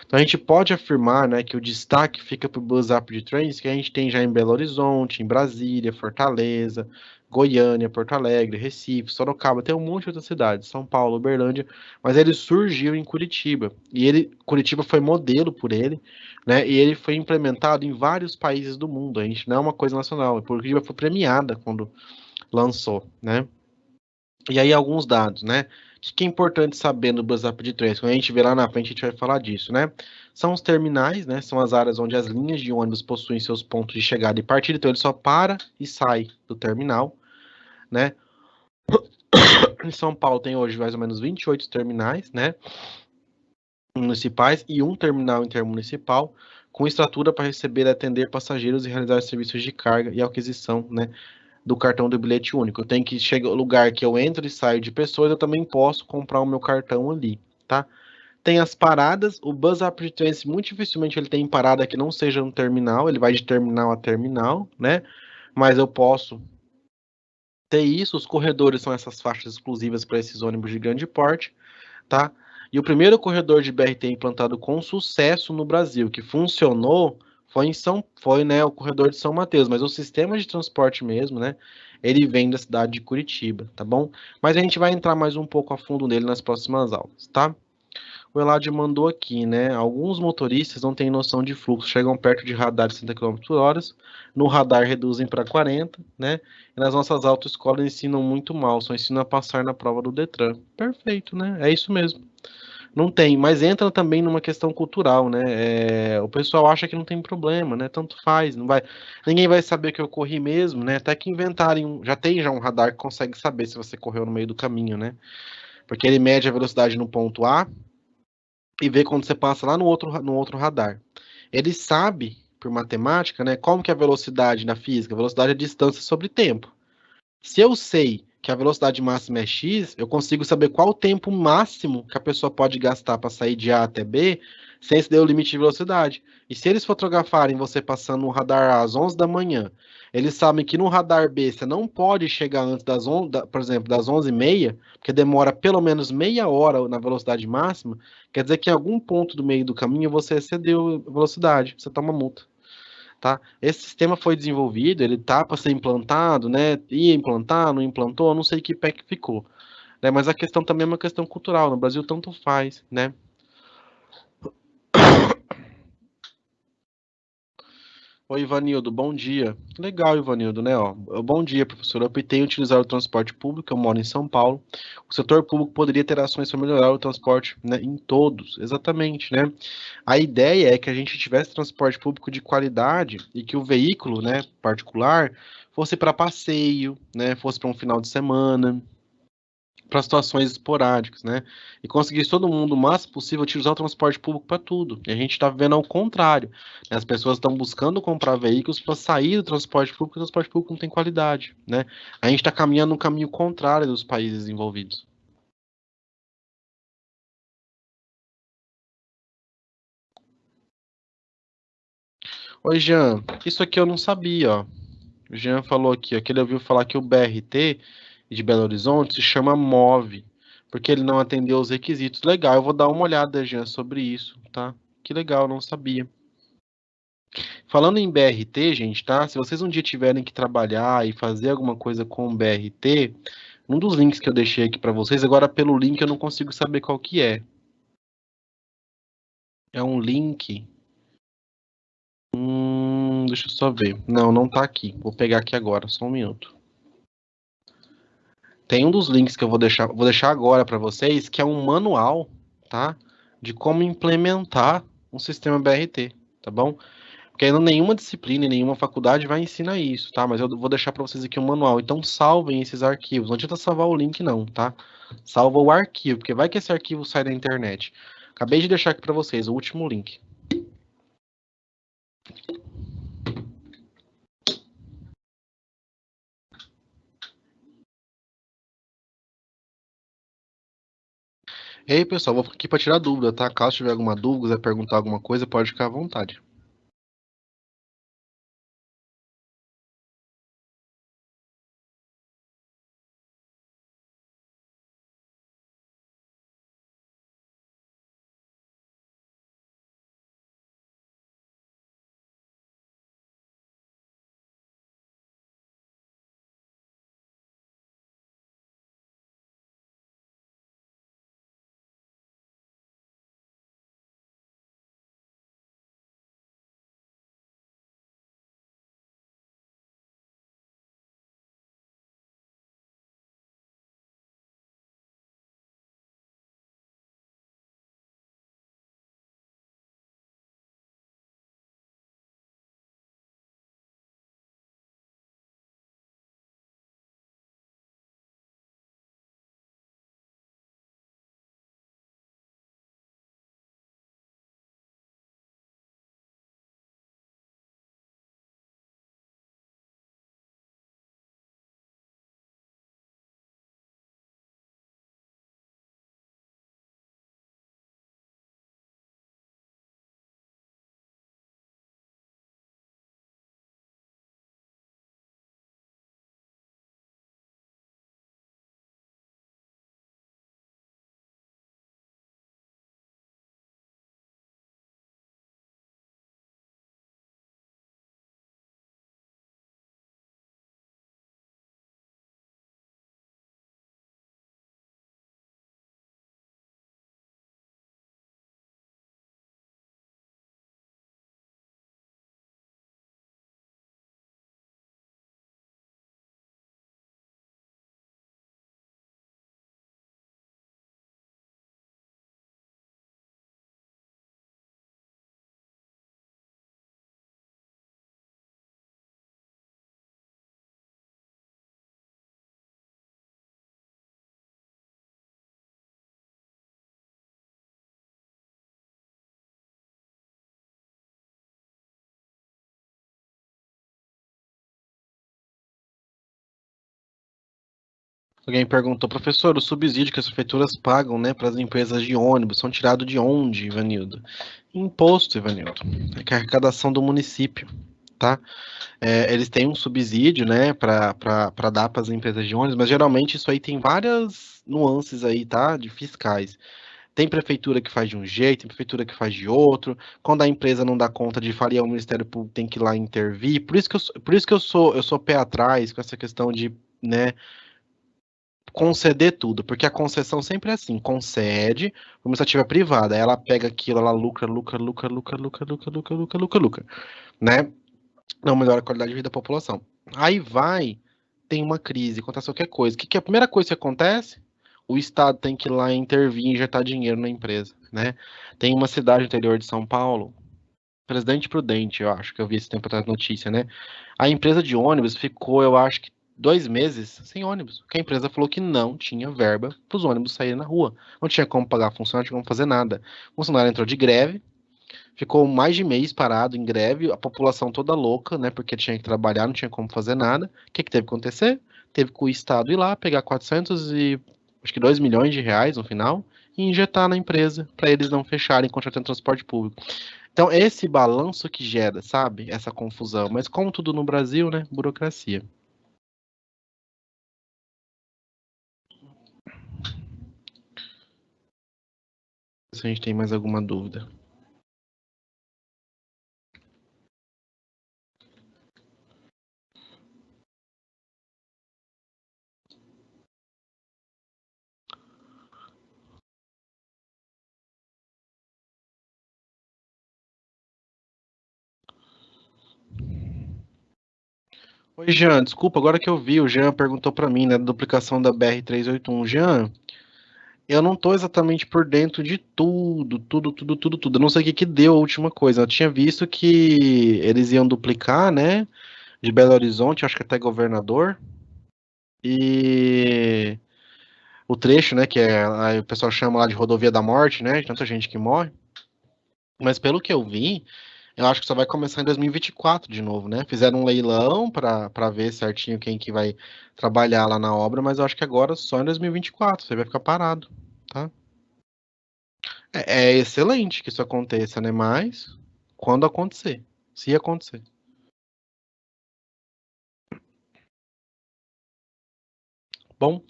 Então a gente pode afirmar, né, que o destaque fica para o Bus Up Trains que a gente tem já em Belo Horizonte, em Brasília, Fortaleza, Goiânia, Porto Alegre, Recife, Sorocaba, tem um monte de outras cidades, São Paulo, Uberlândia, mas ele surgiu em Curitiba, e Curitiba foi modelo por ele, né, e ele foi implementado em vários países do mundo, a gente não é uma coisa nacional, Curitiba foi premiada quando lançou, né. E aí alguns dados, né? O que é importante saber no Bus Up Trains? Quando a gente vê lá na frente, a gente vai falar disso, né? São os terminais, né? São as áreas onde as linhas de ônibus possuem seus pontos de chegada e partida, então ele só para e sai do terminal, né? Em São Paulo tem hoje mais ou menos 28 terminais, né? Municipais e um terminal intermunicipal com estrutura para receber e atender passageiros e realizar serviços de carga e aquisição, né? Do cartão do bilhete único. Eu tenho que chegar no lugar que eu entro e saio de pessoas, eu também posso comprar o meu cartão ali, tá? Tem as paradas, o Bus Up Trains, muito dificilmente ele tem parada que não seja no terminal, ele vai de terminal a terminal, né? Mas eu posso ter isso, os corredores são essas faixas exclusivas para esses ônibus de grande porte, tá? E o primeiro corredor de BRT implantado com sucesso no Brasil, que funcionou, foi, né, o corredor de São Mateus, mas o sistema de transporte mesmo, né, ele vem da cidade de Curitiba, tá bom? Mas a gente vai entrar mais um pouco a fundo nele nas próximas aulas, tá? O Eladio mandou aqui, né? Alguns motoristas não têm noção de fluxo, chegam perto de radar de 60 km por hora, no radar reduzem para 40, né? E nas nossas autoescolas ensinam muito mal, só ensinam a passar na prova do Detran. Perfeito, né? É isso mesmo. Não tem, mas entra também numa questão cultural, né? O pessoal acha que não tem problema, né? Tanto faz, não vai, ninguém vai saber que eu corri mesmo, né? Até que inventarem, já um radar que consegue saber se você correu no meio do caminho, né? Porque ele mede a velocidade no ponto A e vê quando você passa lá no outro radar. Ele sabe, por matemática, né? Como que é a velocidade na física? A velocidade é distância sobre tempo. Se eu sei que a velocidade máxima é x, eu consigo saber qual o tempo máximo que a pessoa pode gastar para sair de A até B, sem exceder o limite de velocidade. E se eles fotografarem você passando no radar A às 11 da manhã, eles sabem que no radar B você não pode chegar antes das 11, por exemplo, das 11h30, porque demora pelo menos meia hora na velocidade máxima, quer dizer que em algum ponto do meio do caminho você excedeu a velocidade, você toma multa. Tá? Esse sistema foi desenvolvido, ele tá para ser implantado, né? Ia implantar, não implantou, não sei que pé que ficou, né? Mas a questão também é uma questão cultural. No Brasil tanto faz, né? Oi, Ivanildo, bom dia. Legal, Ivanildo, né? Ó, bom dia, professor. Eu optei em utilizar o transporte público, eu moro em São Paulo. O setor público poderia ter ações para melhorar o transporte, né, em todos, exatamente, né? A ideia é que a gente tivesse transporte público de qualidade e que o veículo, né, particular, fosse para passeio, né, fosse para um final de semana, para situações esporádicas, né? E conseguir todo mundo o máximo possível utilizar o transporte público para tudo. E a gente está vendo ao contrário, né? As pessoas estão buscando comprar veículos para sair do transporte público, porque o transporte público não tem qualidade, né? A gente está caminhando no caminho contrário dos países envolvidos. Oi, Jean, isso aqui eu não sabia, ó. O Jean falou aqui, ó, que ele ouviu falar que o BRT de Belo Horizonte se chama MOVE, porque ele não atendeu os requisitos. Legal, eu vou dar uma olhada, Jean, sobre isso, tá? Que legal, não sabia. Falando em BRT, gente, tá? Se vocês um dia tiverem que trabalhar e fazer alguma coisa com o BRT, Um dos links que eu deixei aqui para vocês, agora pelo link eu não consigo saber qual que é. É um link. Deixa eu só ver. Não, não tá aqui. Vou pegar aqui agora, só um minuto. Tem um dos links que eu vou deixar agora para vocês, que é um manual, tá? De como implementar um sistema BRT, tá bom? Porque ainda nenhuma disciplina, nenhuma faculdade vai ensinar isso, tá? Mas eu vou deixar para vocês aqui um manual. Então salvem esses arquivos. Não adianta salvar o link não, tá? Salva o arquivo, porque vai que esse arquivo sai da internet. Acabei de deixar aqui para vocês o último link. E aí, pessoal, vou aqui para tirar dúvida, tá? Caso tiver alguma dúvida, quiser perguntar alguma coisa, pode ficar à vontade. Alguém perguntou, professor, o subsídio que as prefeituras pagam, né, para as empresas de ônibus são tirados de onde, Ivanildo? Imposto, Ivanildo. É que a arrecadação do município, tá? Eles têm um subsídio, né, para dar para as empresas de ônibus, mas geralmente isso aí tem várias nuances aí, tá? De fiscais. Tem prefeitura que faz de um jeito, tem prefeitura que faz de outro. Quando a empresa não dá conta de falir, o Ministério Público tem que ir lá intervir. Por isso que eu sou pé atrás com essa questão de, né, conceder tudo, porque a concessão sempre é assim, concede uma iniciativa privada, ela pega aquilo, ela lucra, lucra, lucra, lucra, lucra, lucra, lucra, lucra, lucra, lucra, né? Não melhora a qualidade de vida da população. Aí vai, tem uma crise, acontece qualquer coisa. O que é a primeira coisa que acontece? O Estado tem que ir lá intervir e injetar dinheiro na empresa, né? Tem uma cidade no interior de São Paulo, Presidente Prudente, eu acho que eu vi esse tempo atrás notícia, né? A empresa de ônibus ficou, eu acho que 2 meses sem ônibus, porque a empresa falou que não tinha verba para os ônibus saírem na rua. Não tinha como pagar funcionário, não tinha como fazer nada. O funcionário entrou de greve, ficou mais de mês parado em greve, a população toda louca, né? Porque tinha que trabalhar, não tinha como fazer nada. O que que teve que acontecer? Teve que o Estado ir lá pegar 400 e acho que 2 milhões de reais no final e injetar na empresa para eles não fecharem contratando transporte público. Então, esse balanço que gera, sabe, essa confusão. Mas como tudo no Brasil, né, burocracia. Se a gente tem mais alguma dúvida. Oi, Jean, desculpa, agora que eu vi, o Jean perguntou para mim, né, da duplicação da BR-381. Jean, eu não tô exatamente por dentro de tudo. Eu não sei o que que deu a última coisa. Eu tinha visto que eles iam duplicar, né, de Belo Horizonte, acho que até Governador, e o trecho, né, que é, aí o pessoal chama lá de Rodovia da Morte, né, de tanta gente que morre. Mas pelo que eu vi, eu acho que só vai começar em 2024 de novo, né? Fizeram um leilão para ver certinho quem que vai trabalhar lá na obra, mas eu acho que agora só em 2024, você vai ficar parado, tá? É excelente que isso aconteça, né? Mas quando acontecer, se acontecer. Bom,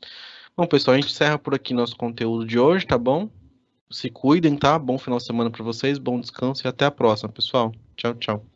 bom, pessoal, a gente encerra por aqui nosso conteúdo de hoje, tá bom? Se cuidem, tá? Bom final de semana para vocês, bom descanso e até a próxima, pessoal. Tchau, tchau.